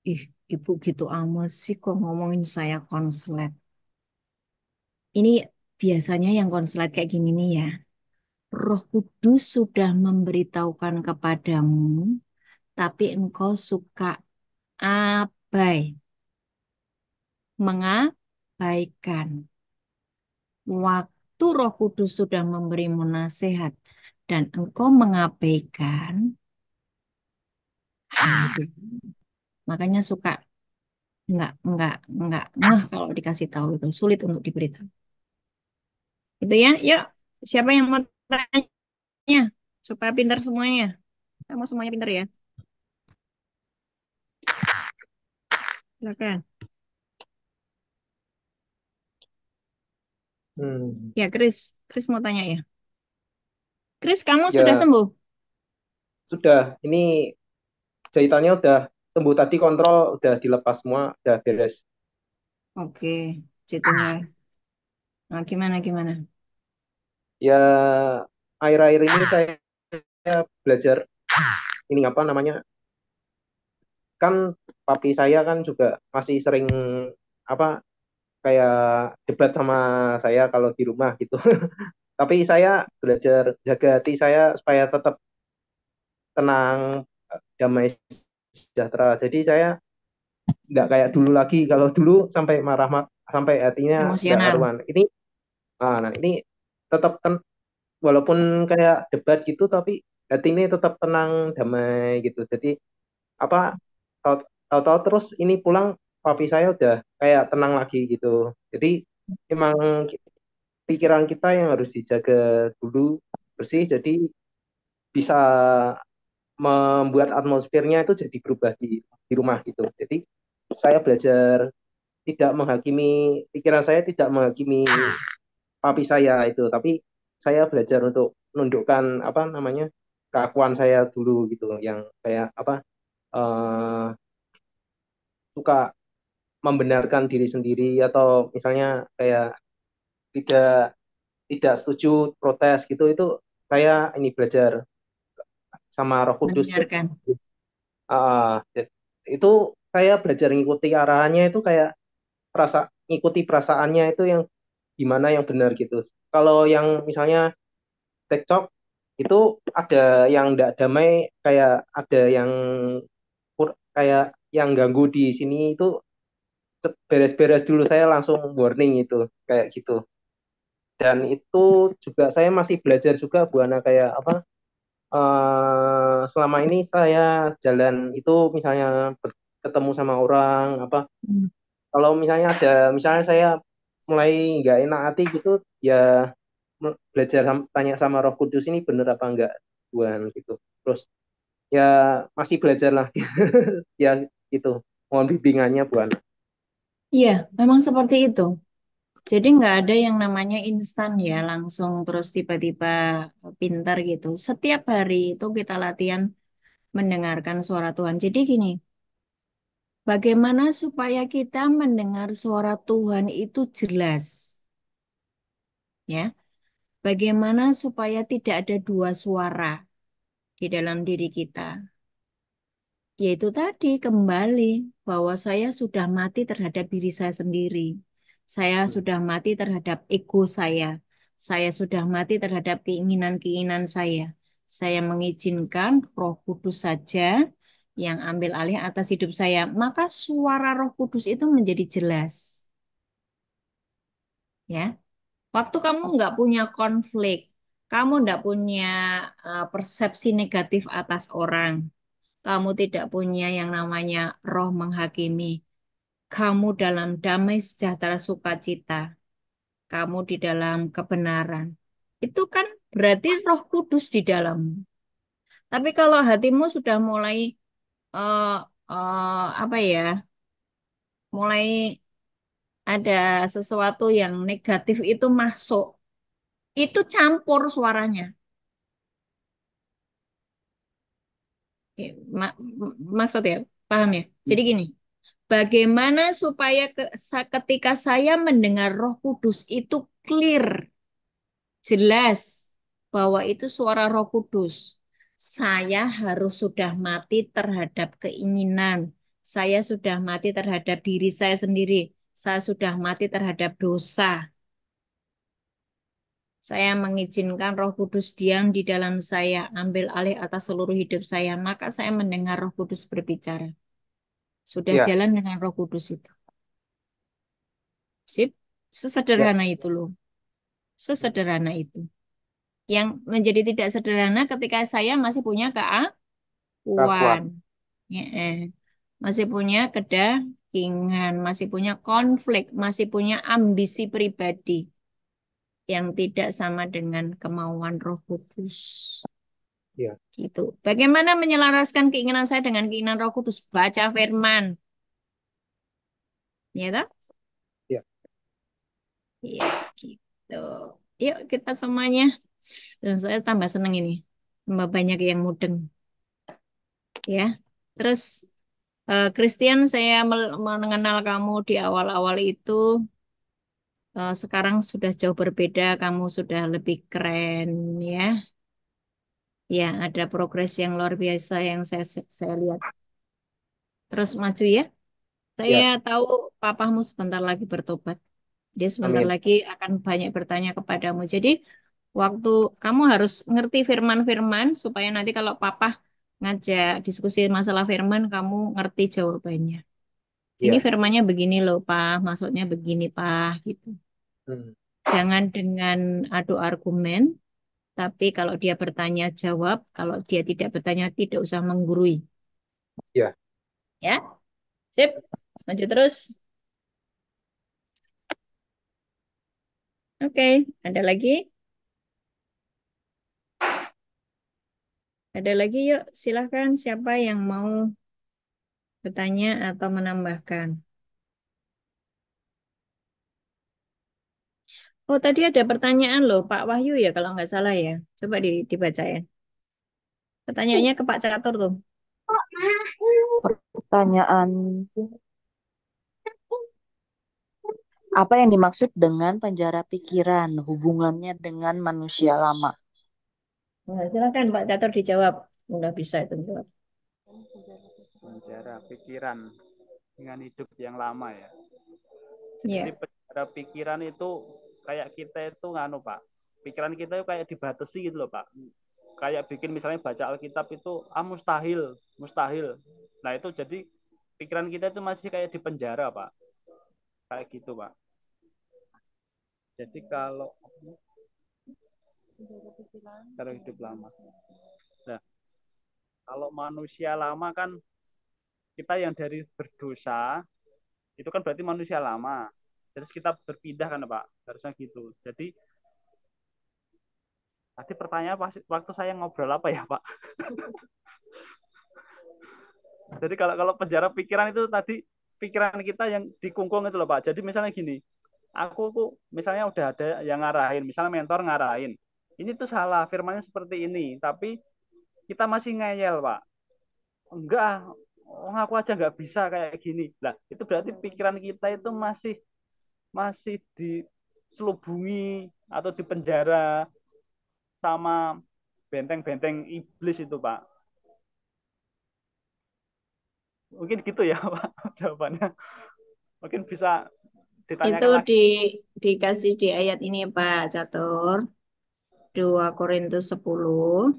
Ih, ibu gitu amat sih kok ngomongin saya konslet. Ini biasanya yang konslet kayak gini nih ya. Roh Kudus sudah memberitahukan kepadamu, tapi engkau suka abai, mengabaikan. Waktu Roh Kudus sudah memberimu nasihat dan engkau mengabaikan, nah itu. Makanya suka nggak ngeh kalau dikasih tahu itu sulit untuk diberitahu. Itu ya, yuk. Siapa yang mau tanya supaya pintar semuanya? Kamu semuanya pintar ya. Silakan. Ya, Chris. Chris mau tanya ya. Chris, kamu sudah Ya, sembuh? sudah. Ini jahitannya udah sembuh tadi, kontrol udah dilepas semua, udah beres. Oke, puji Tuhan. Nah, gimana? Ya, akhir-akhir ini saya belajar ini apa namanya? Kan papi saya kan juga masih sering apa kayak debat sama saya kalau di rumah gitu. Tapi saya belajar jaga hati saya supaya tetap tenang, damai sejahtera. Jadi saya nggak kayak dulu lagi. Kalau dulu sampai marah sampai hatinya nggak Emosional. karuan. Nah, ini tetap walaupun kayak debat gitu, tapi hati ini tetap tenang, damai gitu. Jadi apa tahu-tahu terus ini pulang papi saya udah kayak tenang lagi gitu. Jadi emang pikiran kita yang harus dijaga dulu bersih. Jadi bisa membuat atmosfernya itu jadi berubah di rumah gitu. Jadi saya belajar tidak menghakimi pikiran saya, tidak menghakimi papi saya itu, tapi saya belajar untuk menundukkan apa namanya keakuan saya dulu gitu, yang kayak apa eh, suka membenarkan diri sendiri atau misalnya kayak tidak tidak setuju protes gitu, itu saya ini belajar sama Roh Kudus tuh. Mendengarkan. Ah, itu saya belajar ngikuti arahannya itu kayak ngikuti perasaannya itu yang gimana yang benar gitu. Kalau yang misalnya TikTok itu ada yang tidak damai, kayak ada yang kayak yang ganggu di sini itu beres-beres dulu, saya langsung warning itu kayak gitu. Dan itu juga saya masih belajar juga Buana kayak apa selama ini saya jalan itu misalnya ketemu sama orang apa, Hmm. kalau misalnya saya mulai nggak enak hati gitu, ya belajar tanya sama Roh Kudus ini bener apa enggak Tuhan gitu. Terus ya masih belajar lah. Ya gitu, mohon bimbingannya Tuhan. Iya, memang seperti itu. Jadi nggak ada yang namanya instan ya, langsung terus tiba-tiba pintar gitu. Setiap hari itu kita latihan mendengarkan suara Tuhan. Jadi gini, bagaimana supaya kita mendengar suara Tuhan itu jelas? Ya, bagaimana supaya tidak ada dua suara di dalam diri kita? Yaitu tadi kembali bahwa saya sudah mati terhadap diri saya sendiri. Saya sudah mati terhadap ego saya. Saya sudah mati terhadap keinginan-keinginan saya. Saya mengizinkan Roh Kudus saja yang ambil alih atas hidup saya. Maka suara Roh Kudus itu menjadi jelas. Ya, waktu kamu nggak punya konflik, kamu nggak punya persepsi negatif atas orang, kamu tidak punya yang namanya roh menghakimi. Kamu dalam damai sejahtera sukacita. Kamu di dalam kebenaran. Itu kan berarti Roh Kudus di dalammu. Tapi kalau hatimu sudah mulai eh, apa ya, mulai ada sesuatu yang negatif itu masuk, itu campur suaranya. Ma- Maksud ya, paham ya? Jadi gini, bagaimana supaya ketika saya mendengar Roh Kudus itu clear, jelas bahwa itu suara Roh Kudus. Saya harus sudah mati terhadap keinginan. Saya sudah mati terhadap diri saya sendiri. Saya sudah mati terhadap dosa. Saya mengizinkan Roh Kudus diam di dalam saya, ambil alih atas seluruh hidup saya. Maka saya mendengar Roh Kudus berbicara. Sudah Iya, jalan dengan Roh Kudus itu. Sip, iya, sesederhana itu loh. Sesederhana itu. Yang menjadi tidak sederhana ketika saya masih punya keraguan. keakuan. Ya, masih punya kedagingan, masih punya konflik, masih punya ambisi pribadi yang tidak sama dengan kemauan Roh Kudus. Iya, Gitu. Bagaimana menyelaraskan keinginan saya dengan keinginan Roh Kudus? Baca firman. Ya tak? iya. Iya, gitu. Yuk kita semuanya. Dan saya tambah seneng ini. Tambah banyak yang mudeng. Ya. Terus Christian, saya mengenal kamu di awal-awal itu. Sekarang sudah jauh berbeda. Kamu sudah lebih keren, ya. Ya, ada progres yang luar biasa yang saya lihat. Terus maju ya. Saya Iya. tahu papamu sebentar lagi bertobat. Dia sebentar Amin. lagi akan banyak bertanya kepadamu. Jadi, waktu kamu harus ngerti firman-firman supaya nanti kalau papa ngajak diskusi masalah firman, kamu ngerti jawabannya. Ini Iya. firmannya begini loh, Pak. Maksudnya begini, Pak. Gitu. Hmm. Jangan dengan adu argumen, tapi kalau dia bertanya jawab, kalau dia tidak bertanya tidak usah menggurui. Iya. Ya, sip. Maju terus. Oke, ada lagi? Ada lagi yuk, silahkan siapa yang mau bertanya atau menambahkan. Oh, tadi ada pertanyaan loh, Pak Wahyu ya, kalau nggak salah ya. Coba dibaca ya. Pertanyaannya ke Pak Catur tuh. Pertanyaan, apa yang dimaksud dengan penjara pikiran, hubungannya dengan manusia lama? Nah, silakan Pak Catur dijawab. Udah bisa itu jawab. Penjara pikiran dengan hidup yang lama ya. Jadi Iya. penjara pikiran itu kayak kita itu nganu Pak. Pikiran kita itu kayak dibatasi gitu loh Pak. Kayak bikin misalnya baca Alkitab itu mustahil, mustahil. Nah itu jadi pikiran kita itu masih kayak di penjara Pak. Kayak gitu Pak. Jadi kalau hidup lama. Nah, kalau manusia lama kan kita yang dari berdosa itu kan berarti manusia lama. Terus kita berpindah kan Pak, harusnya gitu. Jadi tadi pertanyaan pas waktu saya ngobrol apa ya Pak? Jadi kalau penjara pikiran itu tadi pikiran kita yang dikungkung itu loh Pak. Jadi misalnya gini, aku tuh misalnya udah ada yang ngarahin, misalnya mentor ngarahin. Ini tuh salah, firmannya seperti ini, tapi kita masih ngeyel Pak. Enggak, oh, aku aja nggak bisa kayak gini. Lah, itu berarti pikiran kita itu masih masih diselubungi atau dipenjara sama benteng-benteng iblis itu, Pak. Mungkin gitu ya, Pak, jawabannya. Mungkin bisa Itu ditanyakan lagi. dikasih di ayat ini Pak Catur. 2 Korintus 10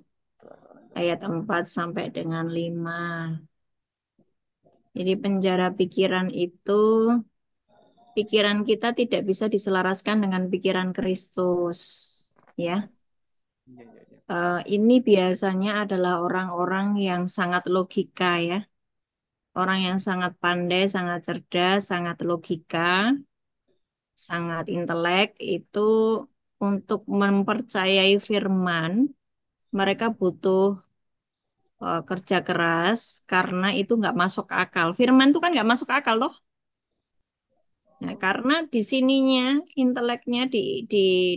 ayat 4 sampai dengan 5. Jadi penjara pikiran itu, pikiran kita tidak bisa diselaraskan dengan pikiran Kristus. Ya, Iya, iya, iya. ini biasanya adalah orang-orang yang sangat logika ya. Orang yang sangat pandai, sangat cerdas, sangat logika, sangat intelek itu untuk mempercayai firman, mereka butuh kerja keras karena itu nggak masuk akal. Firman itu kan nggak masuk akal toh. Nah, karena di sininya inteleknya di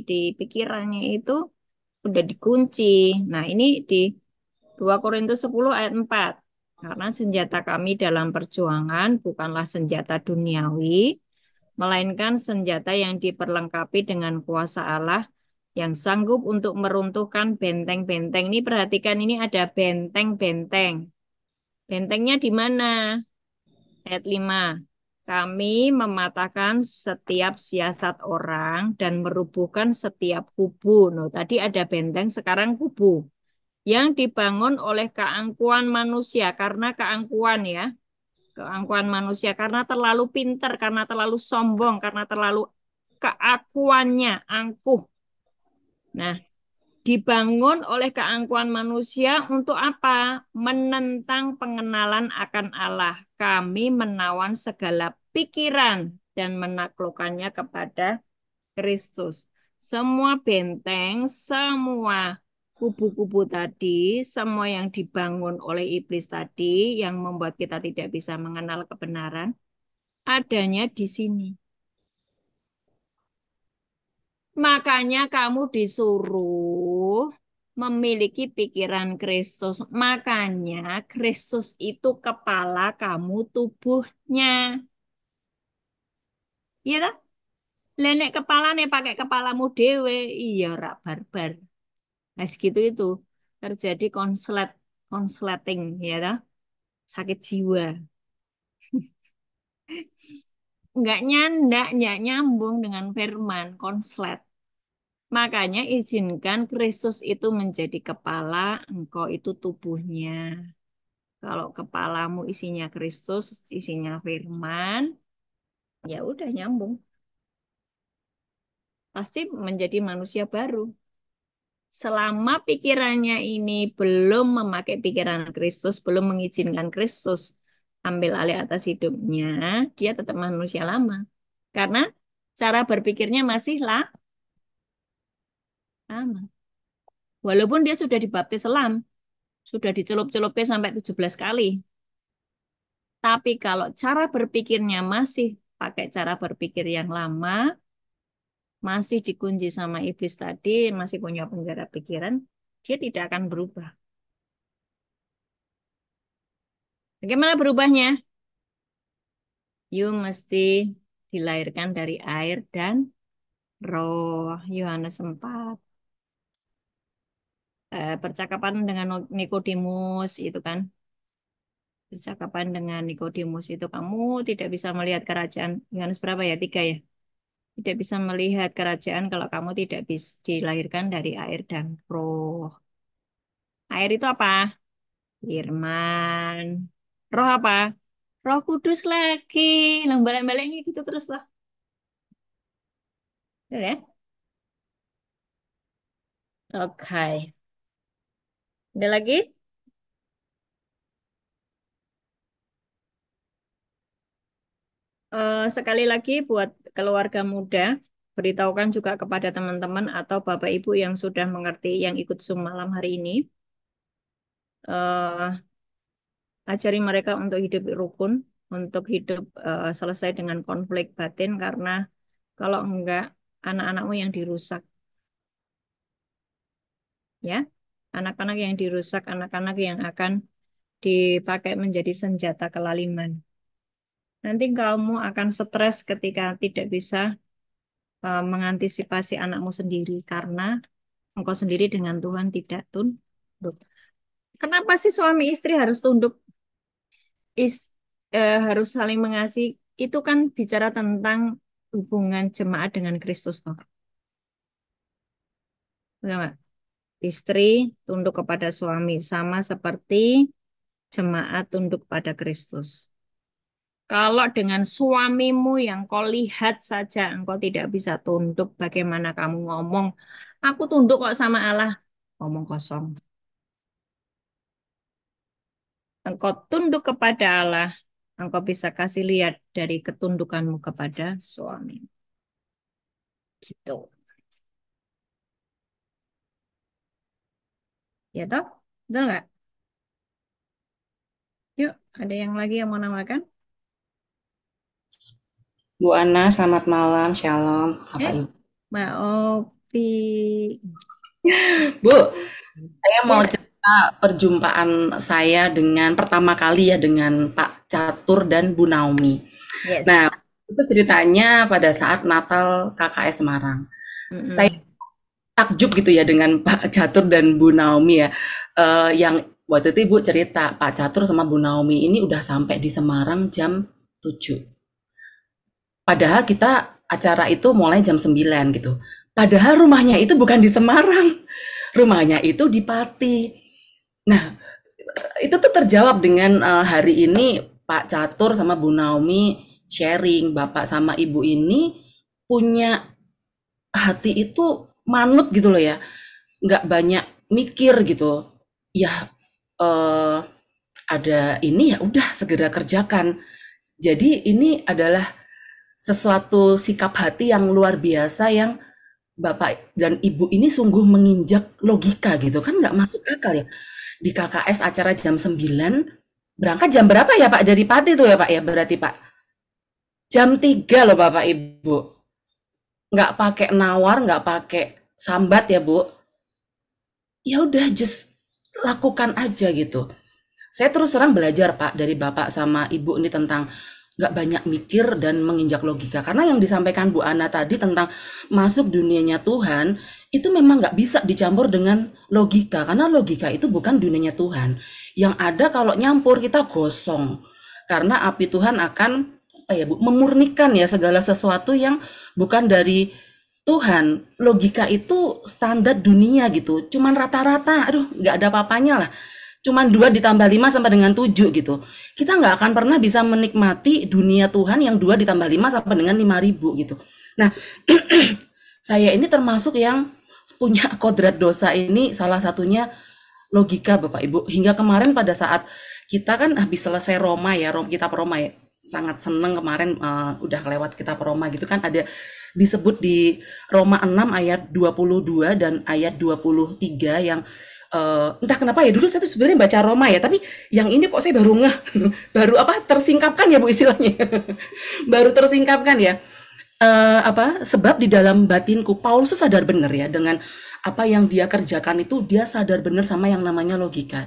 di pikirannya itu udah dikunci. Nah, ini di 2 Korintus 10 ayat 4. Karena senjata kami dalam perjuangan bukanlah senjata duniawi, melainkan senjata yang diperlengkapi dengan kuasa Allah yang sanggup untuk meruntuhkan benteng-benteng. Ini perhatikan, ini ada benteng-benteng. Bentengnya di mana? Ayat 5. Kami mematahkan setiap siasat orang dan merubuhkan setiap kubu. No, tadi ada benteng, sekarang kubu. Yang dibangun oleh keangkuhan manusia. Karena keangkuhan ya. Keangkuhan manusia. Karena terlalu pinter, karena terlalu sombong, karena terlalu keakuannya, angkuh. Nah, dibangun oleh keangkuhan manusia untuk apa? Menentang pengenalan akan Allah. Kami menawan segala pikiran dan menaklukkannya kepada Kristus. Semua benteng, semua kubu-kubu tadi, semua yang dibangun oleh iblis tadi, yang membuat kita tidak bisa mengenal kebenaran, adanya di sini. Makanya kamu disuruh memiliki pikiran Kristus. Makanya Kristus itu kepala, kamu tubuhnya. Iya tak? Lenek kepala nih pakai kepalamu dewe. Iya, rak barbar. Nah, segitu itu terjadi konsleting, ya tak? Sakit jiwa. Nggak nyambung dengan firman, konslet. Makanya izinkan Kristus itu menjadi kepala, engkau itu tubuhnya. Kalau kepalamu isinya Kristus, isinya firman, ya udah nyambung. Pasti menjadi manusia baru. Selama pikirannya ini belum memakai pikiran Kristus, belum mengizinkan Kristus ambil alih atas hidupnya, dia tetap manusia lama. Karena cara berpikirnya masih lama. Walaupun dia sudah dibaptis selam, sudah dicelup-celupnya sampai 17 kali. Tapi kalau cara berpikirnya masih pakai cara berpikir yang lama, masih dikunci sama iblis tadi, masih punya penjara pikiran, dia tidak akan berubah. Bagaimana berubahnya? You mesti dilahirkan dari air dan roh. Yohanes 4. Percakapan dengan Nikodemus itu kan. Percakapan dengan Nikodemus itu kamu tidak bisa melihat kerajaan. Yohanes berapa ya? 3 ya? Tidak bisa melihat kerajaan kalau kamu tidak bisa dilahirkan dari air dan roh. Air itu apa? Firman. Roh apa? Roh Kudus lagi. Lah balik-baliknya gitu terus lah. Betul ya? Oke. Ada lagi? Sekali lagi buat keluarga muda, beritahukan juga kepada teman-teman atau Bapak Ibu yang sudah mengerti yang ikut Zoom malam hari ini. eh Ajari mereka untuk hidup rukun, untuk hidup selesai dengan konflik batin, karena kalau enggak, anak-anakmu yang dirusak, ya. Anak-anak yang dirusak, anak-anak yang akan dipakai menjadi senjata kelaliman. Nanti kamu akan stres ketika tidak bisa mengantisipasi anakmu sendiri, karena engkau sendiri dengan Tuhan tidak tunduk. Kenapa sih suami istri harus tunduk? Harus saling mengasihi. Itu kan bicara tentang hubungan jemaat dengan Kristus, toh. Betul nggak? Istri tunduk kepada suami sama seperti jemaat tunduk pada Kristus. Kalau dengan suamimu yang kau lihat saja engkau tidak bisa tunduk, bagaimana kamu ngomong, aku tunduk kok sama Allah. Ngomong kosong. Engkau tunduk kepada Allah, engkau bisa kasih lihat dari ketundukanmu kepada suami. Gitu. Ya toh? Betul nggak? Ada yang lagi yang mau namakan? Bu Ana, selamat malam, shalom, Bapak Eh, Ibu. Mbak Opi. Bu, saya mau Ya, cerita perjumpaan saya dengan pertama kali ya dengan Pak Catur dan Bu Naomi. Nah, yes. itu ceritanya pada saat Natal KKS Semarang. Saya Mm-mm. takjub gitu ya dengan Pak Catur dan Bu Naomi ya. Yang waktu itu Ibu cerita Pak Catur sama Bu Naomi ini udah sampai di Semarang jam 7. Padahal kita acara itu mulai jam 9 gitu. Padahal rumahnya itu bukan di Semarang. Rumahnya itu di Pati. Nah, itu tuh terjawab dengan hari ini Pak Catur sama Bu Naomi sharing, Bapak sama Ibu ini punya hati itu manut gitu loh ya. Nggak banyak mikir gitu. Ya, eh, ada ini ya udah segera kerjakan. Jadi ini adalah sesuatu sikap hati yang luar biasa yang Bapak dan Ibu ini sungguh menginjak logika gitu kan nggak masuk akal ya. Di KKS acara jam 9, berangkat jam berapa ya Pak dari Pati tuh ya Pak ya berarti Pak? Jam 3 loh Bapak Ibu. Nggak pakai nawar, nggak pakai sambat ya Bu. Ya udah just lakukan aja gitu. Saya terus terang belajar Pak dari Bapak sama Ibu ini tentang nggak banyak mikir dan menginjak logika. Karena yang disampaikan Bu Ana tadi tentang masuk dunianya Tuhan, itu memang nggak bisa dicampur dengan logika. Karena logika itu bukan dunianya Tuhan. Yang ada kalau nyampur kita gosong. Karena api Tuhan akan apa ya Bu, memurnikan ya segala sesuatu yang bukan dari Tuhan. Logika itu standar dunia gitu. Cuman rata-rata, aduh nggak ada apa-apanya lah. Cuman 2 ditambah 5 sampai dengan 7 gitu. Kita nggak akan pernah bisa menikmati dunia Tuhan yang 2 ditambah 5 sampai dengan 5.000 gitu. Nah, saya ini termasuk yang punya kodrat dosa ini salah satunya logika Bapak Ibu. Hingga kemarin pada saat kita kan habis selesai Roma ya, kitab Roma ya. Sangat seneng kemarin udah kelewat kitab Roma gitu kan ada disebut di Roma 6 ayat 22 dan ayat 23 yang entah kenapa ya dulu saya tuh sebenarnya baca Roma ya tapi yang ini kok saya baru ngeh baru apa tersingkapkan ya Bu istilahnya baru tersingkapkan ya apa sebab di dalam batinku Paulus tuh sadar benar ya dengan apa yang dia kerjakan itu dia sadar benar sama yang namanya logika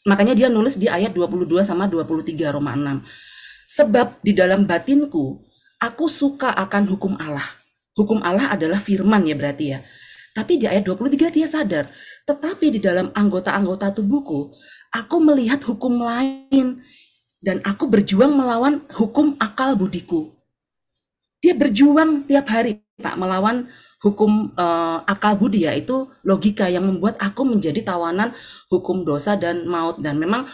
makanya dia nulis di ayat 22 sama 23 Roma 6 sebab di dalam batinku aku suka akan hukum Allah. Hukum Allah adalah firman ya berarti ya. Tapi di ayat 23 dia sadar, tetapi di dalam anggota-anggota tubuhku, aku melihat hukum lain dan aku berjuang melawan hukum akal budiku. Dia berjuang tiap hari, Pak, melawan hukum akal budi yaitu logika yang membuat aku menjadi tawanan hukum dosa dan maut dan memang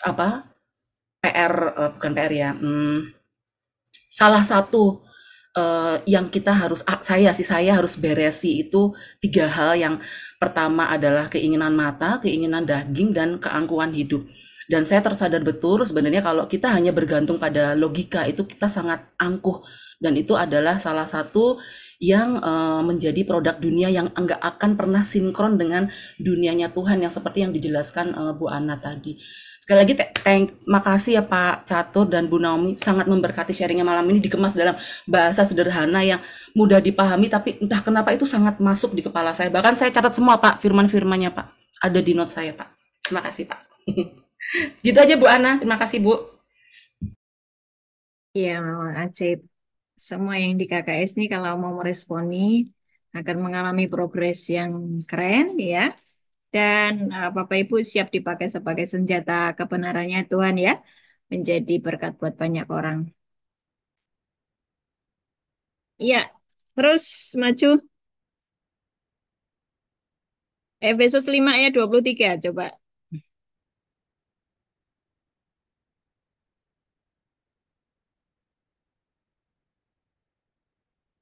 apa PR bukan PR ya. Salah satu yang kita harus saya harus beresi itu 3 hal. Yang pertama adalah keinginan mata, keinginan daging dan keangkuhan hidup. Dan saya tersadar betul sebenarnya kalau kita hanya bergantung pada logika itu kita sangat angkuh dan itu adalah salah satu yang menjadi produk dunia yang enggak akan pernah sinkron dengan dunianya Tuhan yang seperti yang dijelaskan Bu Ana tadi. Sekali lagi makasih ya Pak Catur dan Bu Naomi sangat memberkati sharingnya malam ini dikemas dalam bahasa sederhana yang mudah dipahami tapi entah kenapa itu sangat masuk di kepala saya. Bahkan saya catat semua Pak firman-firmannya Pak. Ada di note saya Pak. Terima kasih Pak. Gitu aja Bu Ana. Terima kasih Bu. Iya, memang ajaib. Semua yang di KKS ini kalau mau meresponi akan mengalami progres yang keren ya. Dan Bapak Ibu siap dipakai sebagai senjata kebenarannya Tuhan ya. Menjadi berkat buat banyak orang. Iya, terus maju. Efesus 5 ayat 23 coba.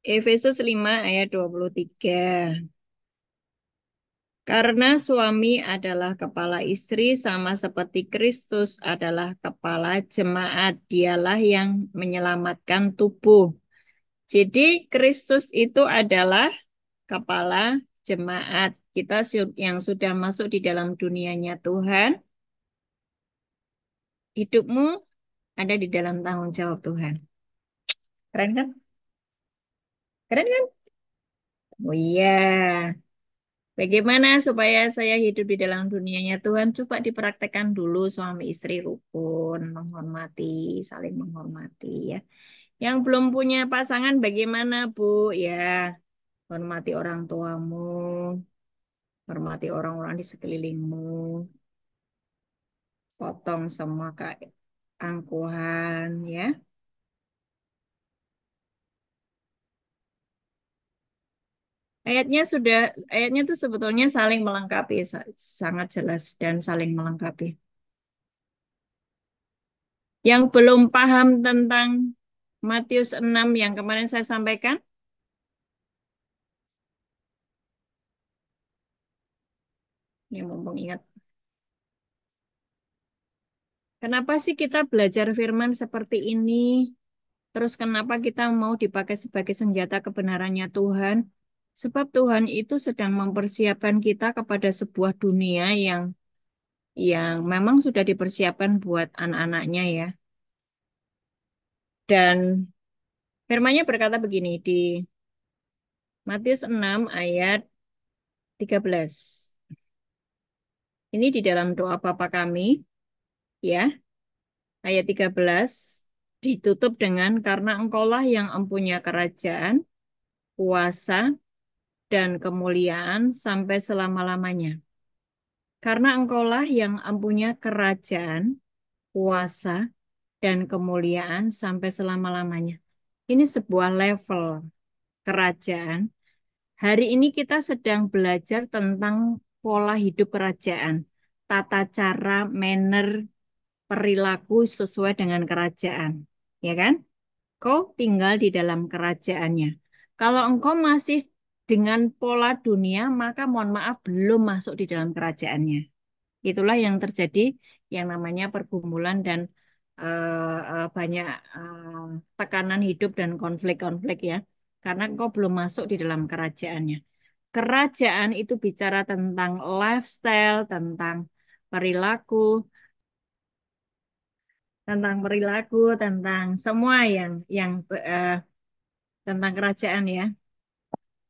Efesus 5 ayat 23. Karena suami adalah kepala istri sama seperti Kristus adalah kepala jemaat, dialah yang menyelamatkan tubuh. Jadi Kristus itu adalah kepala jemaat. Kita yang sudah masuk di dalam dunianya Tuhan, Hidupmu ada di dalam tanggung jawab Tuhan. Keren kan? Keren kan? Oh iya. Bagaimana supaya saya hidup di dalam dunianya Tuhan? Coba dipraktekkan dulu suami istri rukun, menghormati, saling menghormati ya. Yang belum punya pasangan bagaimana, Bu? Ya, hormati orang tuamu, hormati orang-orang di sekelilingmu, potong semua keangkuhan ya. Ayatnya tuh sebetulnya saling melengkapi, sangat jelas dan saling melengkapi. Yang belum paham tentang Matius 6 yang kemarin saya sampaikan, yang mumpung ingat. Kenapa sih kita belajar firman seperti ini? Terus kenapa kita mau dipakai sebagai senjata kebenarannya Tuhan? Sebab Tuhan itu sedang mempersiapkan kita kepada sebuah dunia yang memang sudah dipersiapkan buat anak-anaknya ya. Dan firman-Nya berkata begini di Matius 6 ayat 13. Ini di dalam doa Bapa kami ya, ayat 13 ditutup dengan karena engkaulah yang empunya kerajaan, kuasa, dan kemuliaan sampai selama-lamanya. Karena engkaulah yang empunya kerajaan, kuasa, dan kemuliaan sampai selama-lamanya. Ini sebuah level kerajaan. Hari ini kita sedang belajar tentang pola hidup kerajaan, tata cara, manner, perilaku sesuai dengan kerajaan. Ya kan? Kau tinggal di dalam kerajaannya. Kalau engkau masih dengan pola dunia, maka mohon maaf belum masuk di dalam kerajaannya. Itulah yang terjadi yang namanya pergumulan dan banyak tekanan hidup dan konflik-konflik ya. Karena engkau belum masuk di dalam kerajaannya. Kerajaan itu bicara tentang lifestyle, perilaku, tentang tentang semua yang tentang kerajaan ya.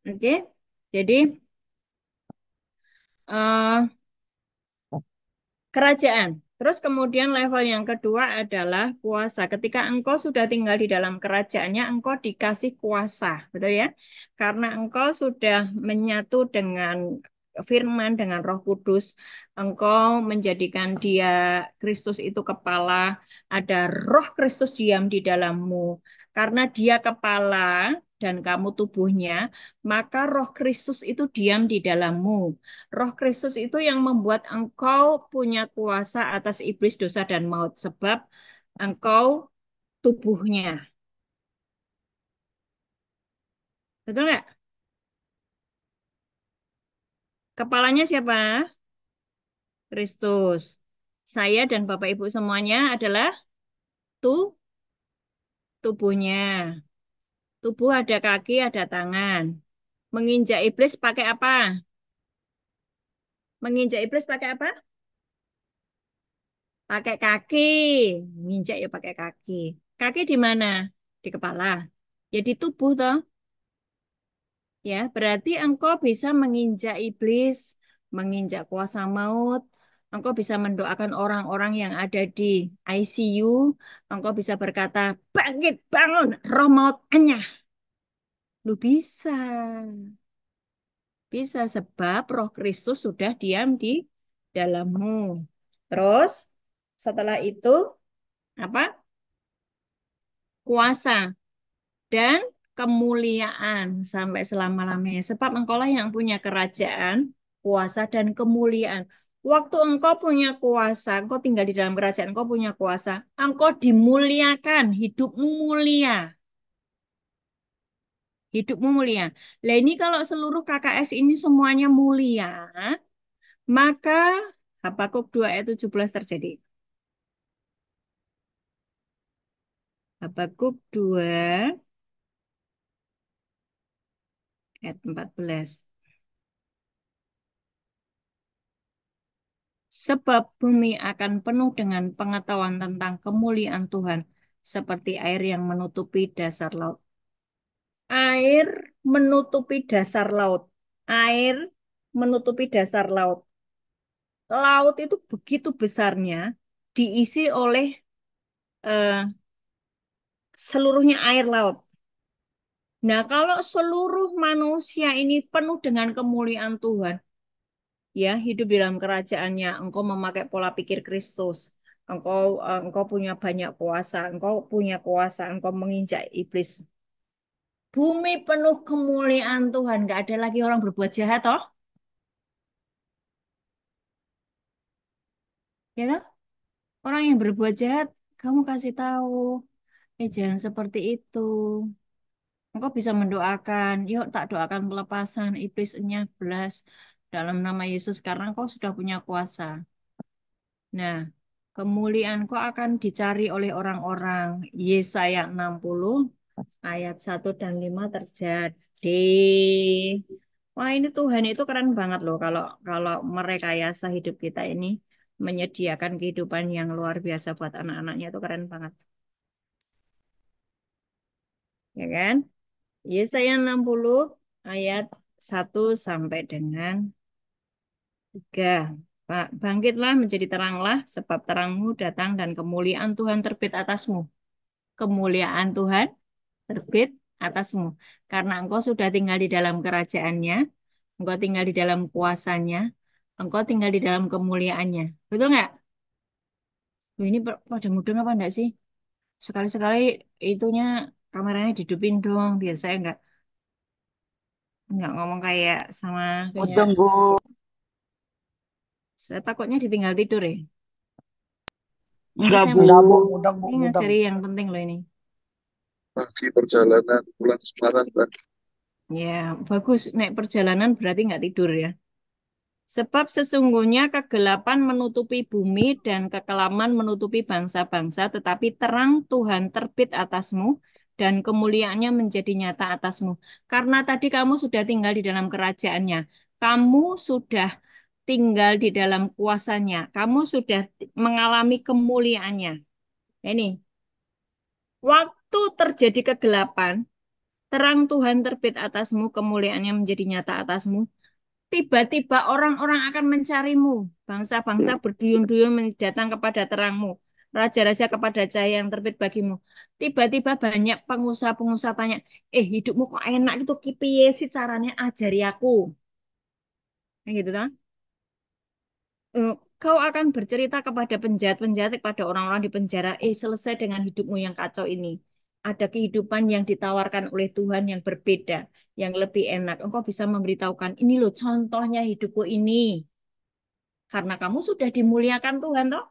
Oke. Jadi eh kerajaan. Terus kemudian level yang kedua adalah kuasa. Ketika engkau sudah tinggal di dalam kerajaannya, engkau dikasih kuasa, betul ya? Karena engkau sudah menyatu dengan firman, dengan Roh Kudus, engkau menjadikan dia Kristus itu kepala, ada Roh Kristus diam di dalammu. Karena dia kepala dan kamu tubuhnya, maka Roh Kristus itu diam di dalammu. Roh Kristus itu yang membuat engkau punya kuasa atas iblis, dosa, dan maut. Sebab engkau tubuhnya. Betul nggak? Kepalanya siapa? Kristus. Saya dan Bapak Ibu semuanya adalah tu tubuhnya. Tubuh ada kaki, ada tangan. Menginjak iblis pakai apa? Menginjak iblis pakai apa? Pakai kaki. Menginjak ya pakai kaki. Kaki di mana? Di kepala. Ya di tubuh toh. Ya, berarti engkau bisa menginjak iblis, menginjak kuasa maut. Engkau bisa mendoakan orang-orang yang ada di ICU. Engkau bisa berkata, bangkit, bangun, roh maut enyah. Lu bisa. Bisa sebab roh Kristus sudah diam di dalammu. Terus, setelah itu, apa? Kuasa dan kemuliaan sampai selama-lamanya. Sebab engkaulah yang punya kerajaan, kuasa, dan kemuliaan. Waktu engkau punya kuasa, engkau tinggal di dalam kerajaan, engkau punya kuasa, engkau dimuliakan, hidupmu mulia. Hidupmu mulia. Lah ini kalau seluruh KKS ini semuanya mulia, maka Habakuk 2 ayat 17 terjadi. Habakuk 2 ayat 14. Sebab bumi akan penuh dengan pengetahuan tentang kemuliaan Tuhan, seperti air yang menutupi dasar laut. Air menutupi dasar laut. Air menutupi dasar laut. Laut itu begitu besarnya, diisi oleh eh, seluruhnya air laut. Nah, kalau seluruh manusia ini penuh dengan kemuliaan Tuhan, ya hidup di dalam kerajaannya, engkau memakai pola pikir Kristus, engkau punya banyak kuasa, engkau punya kuasa, engkau menginjak iblis. Bumi penuh kemuliaan Tuhan, nggak ada lagi orang berbuat jahat, toh? Ya toh? Orang yang berbuat jahat, kamu kasih tahu, jangan seperti itu. Engkau bisa mendoakan, yuk tak doakan pelepasan iblis belas dalam nama Yesus karena engkau sudah punya kuasa. Nah, kemuliaanku akan dicari oleh orang-orang. Yesaya 60 ayat 1 dan 5 terjadi. Wah, ini Tuhan itu keren banget loh kalau kalau merekayasa hidup kita ini menyediakan kehidupan yang luar biasa buat anak-anaknya itu keren banget. Ya kan? Yesaya 60 ayat 1 sampai dengan 3. Bangkitlah menjadi teranglah sebab terangmu datang dan kemuliaan Tuhan terbit atasmu. Kemuliaan Tuhan terbit atasmu. Karena engkau sudah tinggal di dalam kerajaannya, engkau tinggal di dalam kuasanya, engkau tinggal di dalam kemuliaannya. Betul nggak? Loh, ini pada mudeng apa enggak sih? Sekali-sekali itunya kameranya dihidupin dong. Biasanya nggak ngomong kayak sama kayak Mudeng, Bu. saya takutnya ditinggal tidur ya. Ini Enggak, saya Bu. Enggak, Bu. Mudeng, Bu. ini Mudeng. ngajari yang penting loh ini. Pagi perjalanan pulang Semarang kan. Ya, bagus. Naik perjalanan berarti nggak tidur ya. Sebab sesungguhnya kegelapan menutupi bumi dan kekelaman menutupi bangsa-bangsa, tetapi terang Tuhan terbit atasmu dan kemuliaannya menjadi nyata atasmu. Karena tadi kamu sudah tinggal di dalam kerajaannya, kamu sudah tinggal di dalam kuasanya, kamu sudah mengalami kemuliaannya. Ini, waktu terjadi kegelapan, terang Tuhan terbit atasmu, kemuliaannya menjadi nyata atasmu. Tiba-tiba orang-orang akan mencarimu. Bangsa-bangsa berduyun-duyun datang kepada terangmu. Raja-raja kepada cahaya yang terbit bagimu. Tiba-tiba banyak pengusaha-pengusaha tanya, hidupmu kok enak gitu, kipiye sih caranya ajari aku. Kayak gitu kan? Kau akan bercerita kepada penjahat-penjahat, kepada orang-orang di penjara, selesai dengan hidupmu yang kacau ini. Ada kehidupan yang ditawarkan oleh Tuhan yang berbeda, yang lebih enak. Engkau bisa memberitahukan, ini loh contohnya hidupku ini. Karena kamu sudah dimuliakan Tuhan, toh?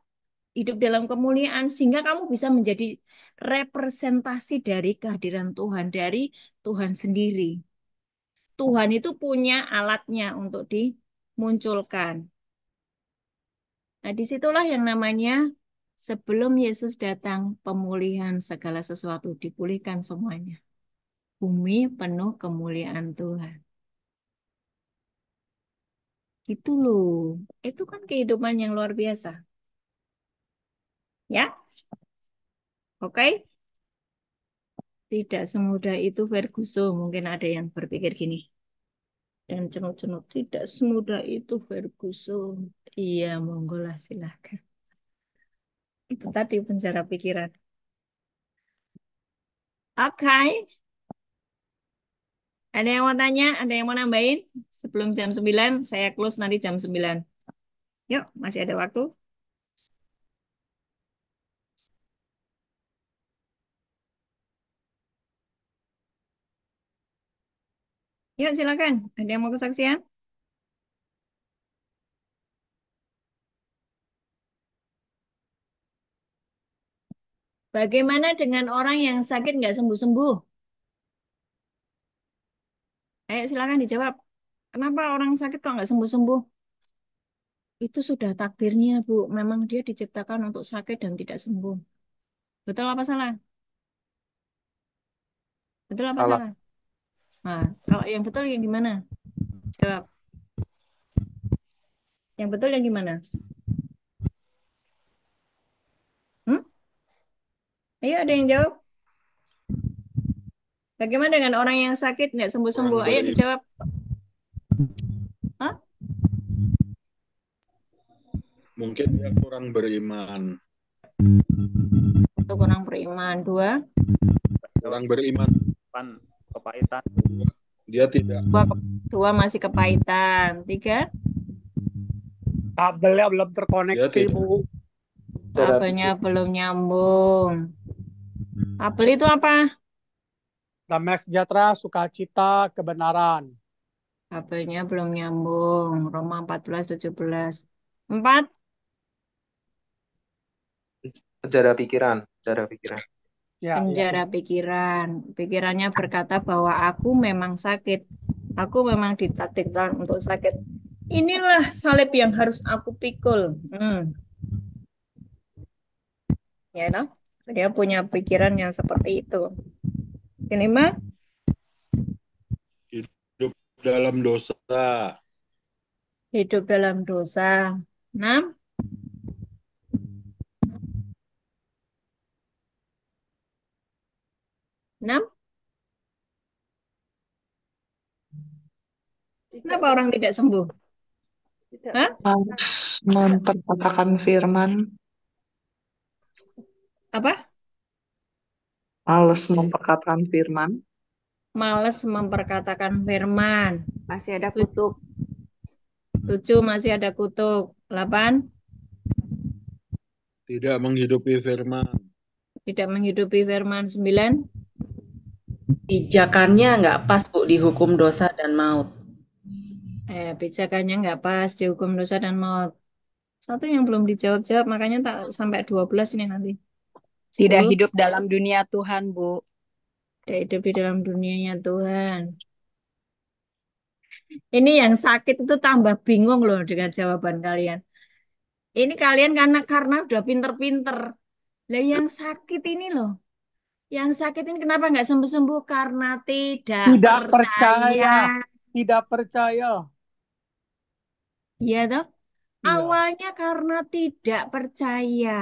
Hidup dalam kemuliaan, sehingga kamu bisa menjadi representasi dari kehadiran Tuhan, dari Tuhan sendiri. Tuhan itu punya alatnya untuk dimunculkan. Nah, disitulah yang namanya sebelum Yesus datang, pemulihan segala sesuatu dipulihkan semuanya. Bumi penuh kemuliaan Tuhan. Itu loh. Itu kan kehidupan yang luar biasa. Ya, oke? Tidak semudah itu Ferguson. Mungkin ada yang berpikir gini. Dan cenut-cenut. Tidak semudah itu Ferguson. Iya, monggo lah silakan. Itu tadi penjara pikiran. Oke. Ada yang mau tanya? Ada yang mau nambahin? Sebelum jam 9, saya close nanti jam 9. Yuk, masih ada waktu. Yuk, silakan. Ada yang mau kesaksian? Bagaimana dengan orang yang sakit nggak sembuh-sembuh? Ayo, silakan dijawab. Kenapa orang sakit kok nggak sembuh-sembuh? Itu sudah takdirnya, Bu. Memang dia diciptakan untuk sakit dan tidak sembuh. Betul apa salah? Betul apa Salah. salah? Nah, kalau yang betul yang gimana? Jawab. Yang betul yang gimana? Ayo ada yang jawab. Bagaimana dengan orang yang sakit nggak Kurang sembuh-sembuh? Ayo beriman. dijawab. Hah? Mungkin dia kurang beriman. Itu kurang beriman. Dua. Kurang beriman. Kepahitan. Dia tidak. Dua masih kepahitan. Tiga. Kabelnya belum Dia terkoneksi, tidak. Bu. Kabelnya belum nyambung. Kabel itu apa? Damai sejahtera, sukacita, kebenaran. Kabelnya belum nyambung. Roma 14:17. 4. Penjara pikiran, penjara pikiran. Ya, Penjara pikiran. Pikirannya berkata bahwa aku memang sakit. Aku memang ditakdirkan untuk sakit. Inilah salib yang harus aku pikul. Ya, no? Dia punya pikiran yang seperti itu. Kelima, Hidup dalam dosa. hidup dalam dosa. 6. 6. Kenapa orang tidak sembuh? Tidak Hah? Harus memperkatakan firman, Apa? males memperkatakan firman, Males memperkatakan firman. Masih ada kutuk. 7 masih ada kutuk. 8 Tidak menghidupi firman. tidak menghidupi firman. 9 Pijakannya nggak pas, Bu, dihukum dosa dan maut. pijakannya nggak pas, dihukum dosa dan maut. Satu yang belum dijawab-jawab, makanya tak sampai 12 ini nanti. Tidak 10 hidup dalam dunia Tuhan, Bu. tidak hidup di dalam dunianya Tuhan. Ini yang sakit itu tambah bingung loh dengan jawaban kalian. Ini kalian karena udah pinter-pinter. Lah yang sakit ini loh. Yang sakit ini kenapa nggak sembuh-sembuh? Karena tidak tidak percaya. percaya. Tidak percaya. Iya toh? Iya. Awalnya karena tidak percaya.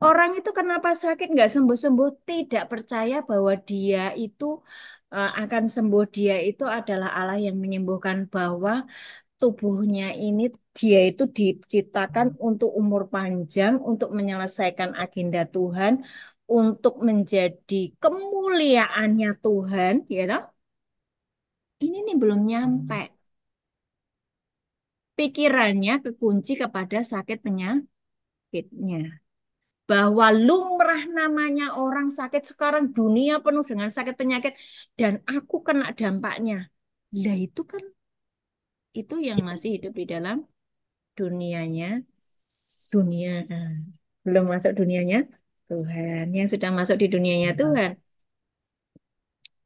Orang itu kenapa sakit nggak sembuh-sembuh? Tidak percaya bahwa dia itu akan sembuh. Dia itu adalah Allah yang menyembuhkan, bahwa tubuhnya ini dia itu diciptakan untuk umur panjang, untuk menyelesaikan agenda Tuhan, untuk menjadi kemuliaannya Tuhan, ya toh? Ini nih belum nyampe. Pikirannya kekunci kepada sakit penyakitnya. Bahwa lumrah namanya orang sakit sekarang, dunia penuh dengan sakit penyakit, dan aku kena dampaknya. Lah itu kan itu yang masih hidup di dalam dunianya dunia, belum masuk dunianya Tuhan. Yang sudah masuk di dunianya Tuhan,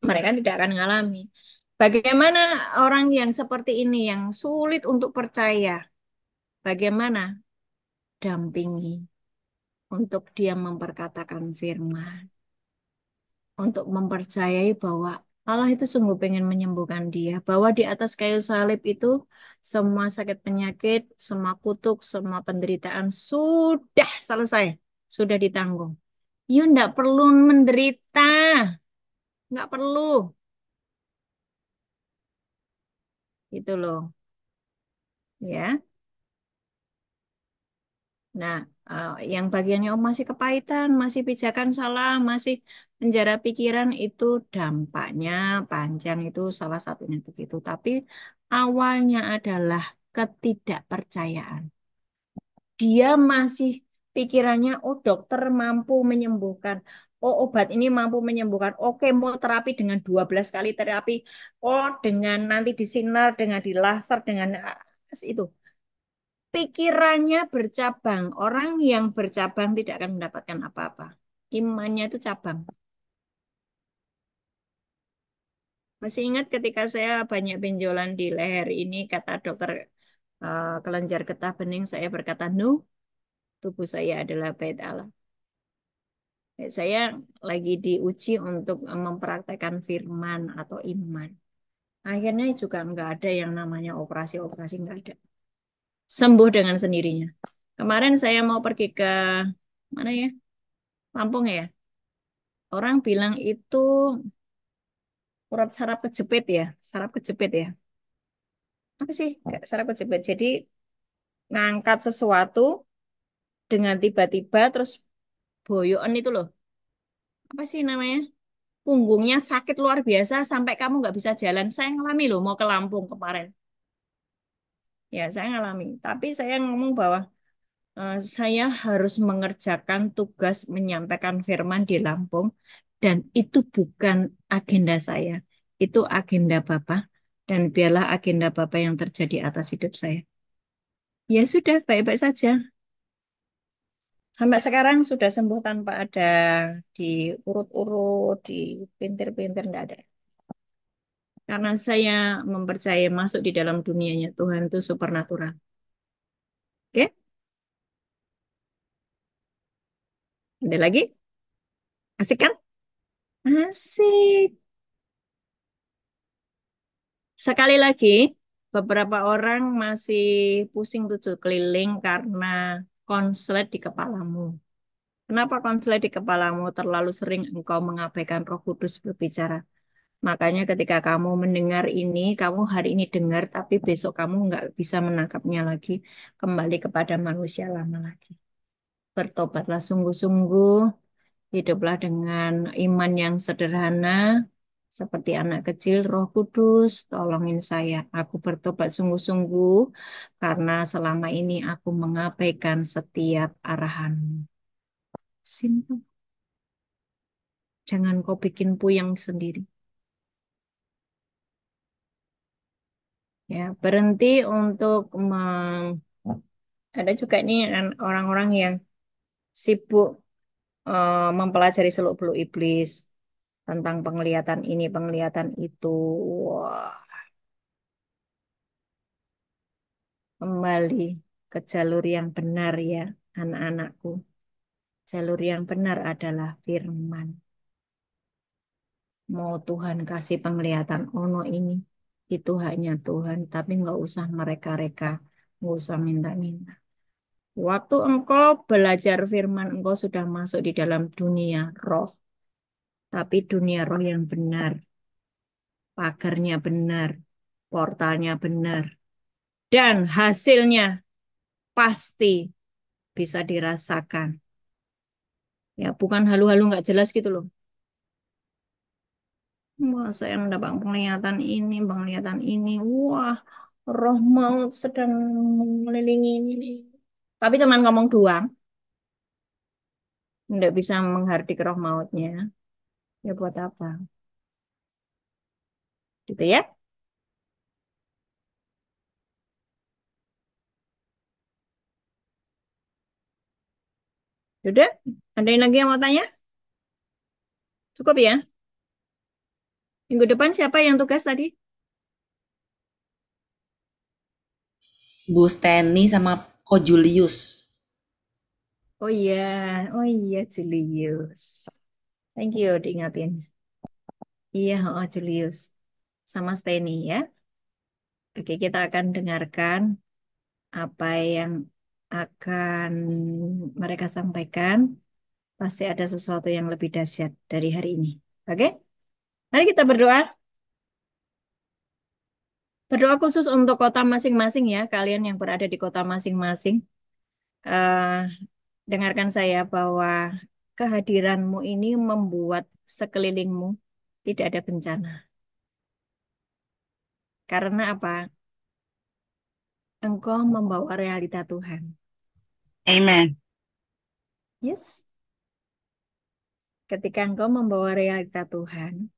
mereka tidak akan mengalami. Bagaimana orang yang seperti ini yang sulit untuk percaya? Bagaimana? Dampingi untuk dia memperkatakan firman, untuk mempercayai bahwa Allah itu sungguh pengen menyembuhkan dia, bahwa di atas kayu salib itu semua sakit penyakit, semua kutuk, semua penderitaan sudah selesai, sudah ditanggung. You nggak perlu menderita, nggak perlu, gitu loh, ya. Nah, yang bagiannya masih kepahitan, masih pijakan salah, masih penjara pikiran, itu dampaknya panjang, itu salah satunya begitu. Tapi awalnya adalah ketidakpercayaan. Dia masih pikirannya, oh dokter mampu menyembuhkan. Oh obat ini mampu menyembuhkan. Oke, mau terapi dengan 12 kali terapi. Oh dengan nanti disinar, dengan di laser, dengan itu. Pikirannya bercabang. Orang yang bercabang tidak akan mendapatkan apa-apa. Imannya itu cabang. Masih ingat ketika saya banyak benjolan di leher ini, kata dokter kelenjar getah bening, saya berkata, no, tubuh saya adalah bait Allah. Saya lagi diuji untuk mempraktekkan firman atau iman. Akhirnya juga nggak ada yang namanya operasi-operasi, nggak ada. Sembuh dengan sendirinya. Kemarin saya mau pergi ke mana ya? Lampung ya. Orang bilang itu urat saraf kejepit ya, saraf kejepit ya. Apa sih? Kayak saraf kejepit. Jadi ngangkat sesuatu dengan tiba-tiba terus boyoan itu loh. Apa sih namanya? Punggungnya sakit luar biasa sampai kamu nggak bisa jalan. Saya ngalami loh mau ke Lampung kemarin. Ya, saya ngalami. Tapi saya ngomong bahwa saya harus mengerjakan tugas menyampaikan firman di Lampung dan itu bukan agenda saya. Itu agenda Bapak dan biarlah agenda Bapak yang terjadi atas hidup saya. Ya sudah, baik-baik saja. Sampai sekarang sudah sembuh tanpa ada diurut-urut, dipintir-pintir, enggak ada. Karena saya mempercayai masuk di dalam dunianya Tuhan itu supernatural. Oke? Ada lagi? Asik kan? Asik. Sekali lagi, beberapa orang masih pusing tujuh keliling karena konslet di kepalamu. Kenapa konslet di kepalamu? Terlalu sering engkau mengabaikan Roh Kudus berbicara. Makanya ketika kamu mendengar ini, kamu hari ini dengar, tapi besok kamu nggak bisa menangkapnya lagi. Kembali kepada manusia lama lagi. Bertobatlah sungguh-sungguh, hiduplah dengan iman yang sederhana, seperti anak kecil, Roh Kudus, tolongin saya. Aku bertobat sungguh-sungguh, karena selama ini aku mengabaikan setiap arahanmu. Simpel. Jangan kau bikin puyeng sendiri. Ya, berhenti untuk ada juga nih orang-orang yang sibuk mempelajari seluk-beluk iblis tentang penglihatan ini, penglihatan itu. Wah, kembali ke jalur yang benar ya, anak-anakku. Jalur yang benar adalah firman. Mau Tuhan kasih penglihatan ono ini, itu hanya Tuhan, tapi nggak usah mereka-reka, nggak usah minta-minta. Waktu engkau belajar firman, engkau sudah masuk di dalam dunia roh. Tapi dunia roh yang benar, pagarnya benar, portalnya benar. Dan hasilnya pasti bisa dirasakan. Ya, bukan halu-halu nggak jelas gitu loh. Wah, saya mendapat penglihatan ini. Wah, roh maut sedang mengelilingi ini. Tapi cuman ngomong doang, nggak bisa menghardik roh mautnya. Ya buat apa? Gitu ya. Sudah? Ada yang lagi yang mau tanya? Cukup ya? Minggu depan siapa yang tugas tadi? Bu Steny sama Ko Julius. Oh iya, Julius. Thank you diingatin. Iya, Julius. Sama Steny ya. Oke, kita akan dengarkan apa yang akan mereka sampaikan. Pasti ada sesuatu yang lebih dahsyat dari hari ini. Oke? Mari kita berdoa. Berdoa khusus untuk kota masing-masing ya, kalian yang berada di kota masing-masing. Eh, dengarkan saya bahwa kehadiranmu ini membuat sekelilingmu tidak ada bencana. Karena apa? Engkau membawa realita Tuhan. Amen. Yes. Ketika engkau membawa realita Tuhan,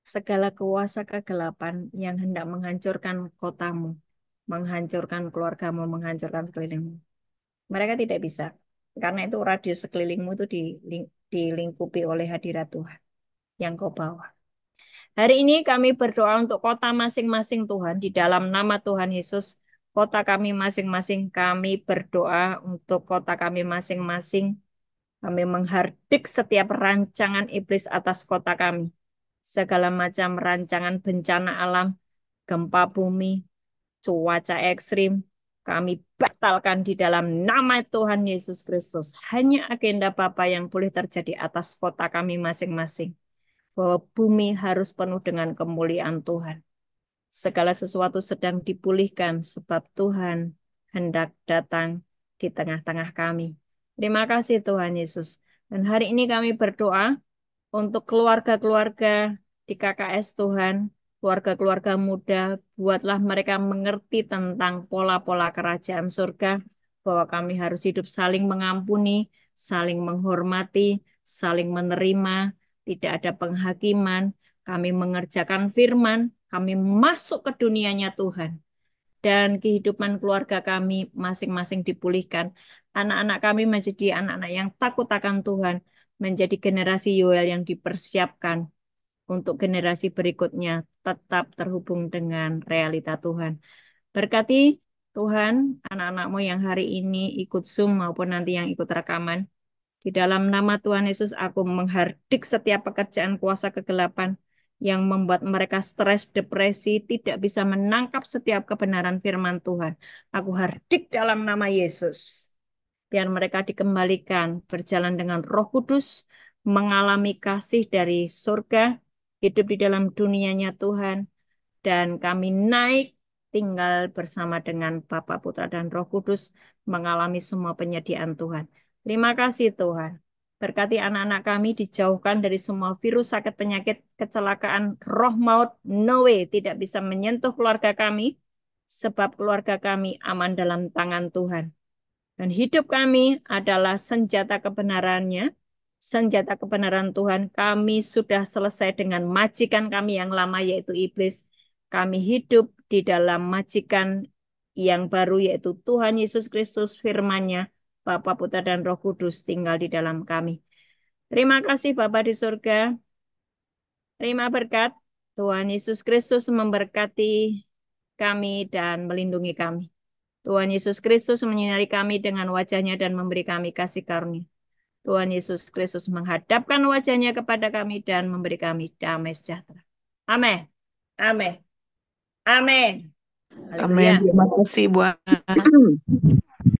segala kuasa kegelapan yang hendak menghancurkan kotamu, menghancurkan keluargamu, menghancurkan sekelilingmu. Mereka tidak bisa. Karena itu radius sekelilingmu itu dilingkupi oleh hadirat Tuhan yang kau bawa. Hari ini kami berdoa untuk kota masing-masing Tuhan. Di dalam nama Tuhan Yesus, kota kami masing-masing, kami berdoa untuk kota kami masing-masing. Kami menghardik setiap rancangan iblis atas kota kami. Segala macam rancangan bencana alam, gempa bumi, cuaca ekstrim, kami batalkan di dalam nama Tuhan Yesus Kristus. Hanya agenda Bapa yang boleh terjadi atas kota kami masing-masing. Bahwa bumi harus penuh dengan kemuliaan Tuhan. Segala sesuatu sedang dipulihkan sebab Tuhan hendak datang di tengah-tengah kami. Terima kasih Tuhan Yesus. Dan hari ini kami berdoa untuk keluarga-keluarga di KKS Tuhan, keluarga-keluarga muda, buatlah mereka mengerti tentang pola-pola kerajaan surga, bahwa kami harus hidup saling mengampuni, saling menghormati, saling menerima, tidak ada penghakiman, kami mengerjakan firman, kami masuk ke dunianya Tuhan. Dan kehidupan keluarga kami masing-masing dipulihkan. Anak-anak kami menjadi anak-anak yang takut akan Tuhan, menjadi generasi Yoel yang dipersiapkan untuk generasi berikutnya tetap terhubung dengan realita Tuhan. Berkati Tuhan anak-anak-Mu yang hari ini ikut Zoom maupun nanti yang ikut rekaman. Di dalam nama Tuhan Yesus, aku menghardik setiap pekerjaan kuasa kegelapan yang membuat mereka stres, depresi, tidak bisa menangkap setiap kebenaran firman Tuhan. Aku hardik dalam nama Yesus. Biar mereka dikembalikan, berjalan dengan Roh Kudus, mengalami kasih dari surga, hidup di dalam dunianya Tuhan, dan kami naik tinggal bersama dengan Bapa, Putra, dan Roh Kudus, mengalami semua penyediaan Tuhan. Terima kasih Tuhan. Berkati anak-anak kami dijauhkan dari semua virus, sakit, penyakit, kecelakaan, roh maut, no way, tidak bisa menyentuh keluarga kami, sebab keluarga kami aman dalam tangan Tuhan. Dan hidup kami adalah senjata kebenarannya, senjata kebenaran Tuhan. Kami sudah selesai dengan majikan kami yang lama, yaitu iblis. Kami hidup di dalam majikan yang baru, yaitu Tuhan Yesus Kristus, firman-Nya, Bapa, Putra, dan Roh Kudus tinggal di dalam kami. Terima kasih Bapa di surga. Terima berkat. Tuhan Yesus Kristus memberkati kami dan melindungi kami. Tuhan Yesus Kristus menyinari kami dengan wajah-Nya dan memberi kami kasih karunia. Tuhan Yesus Kristus menghadapkan wajah-Nya kepada kami dan memberi kami damai sejahtera. Amin. Amin. Amin. Amin. Haleluya. Terima kasih Bu Ana.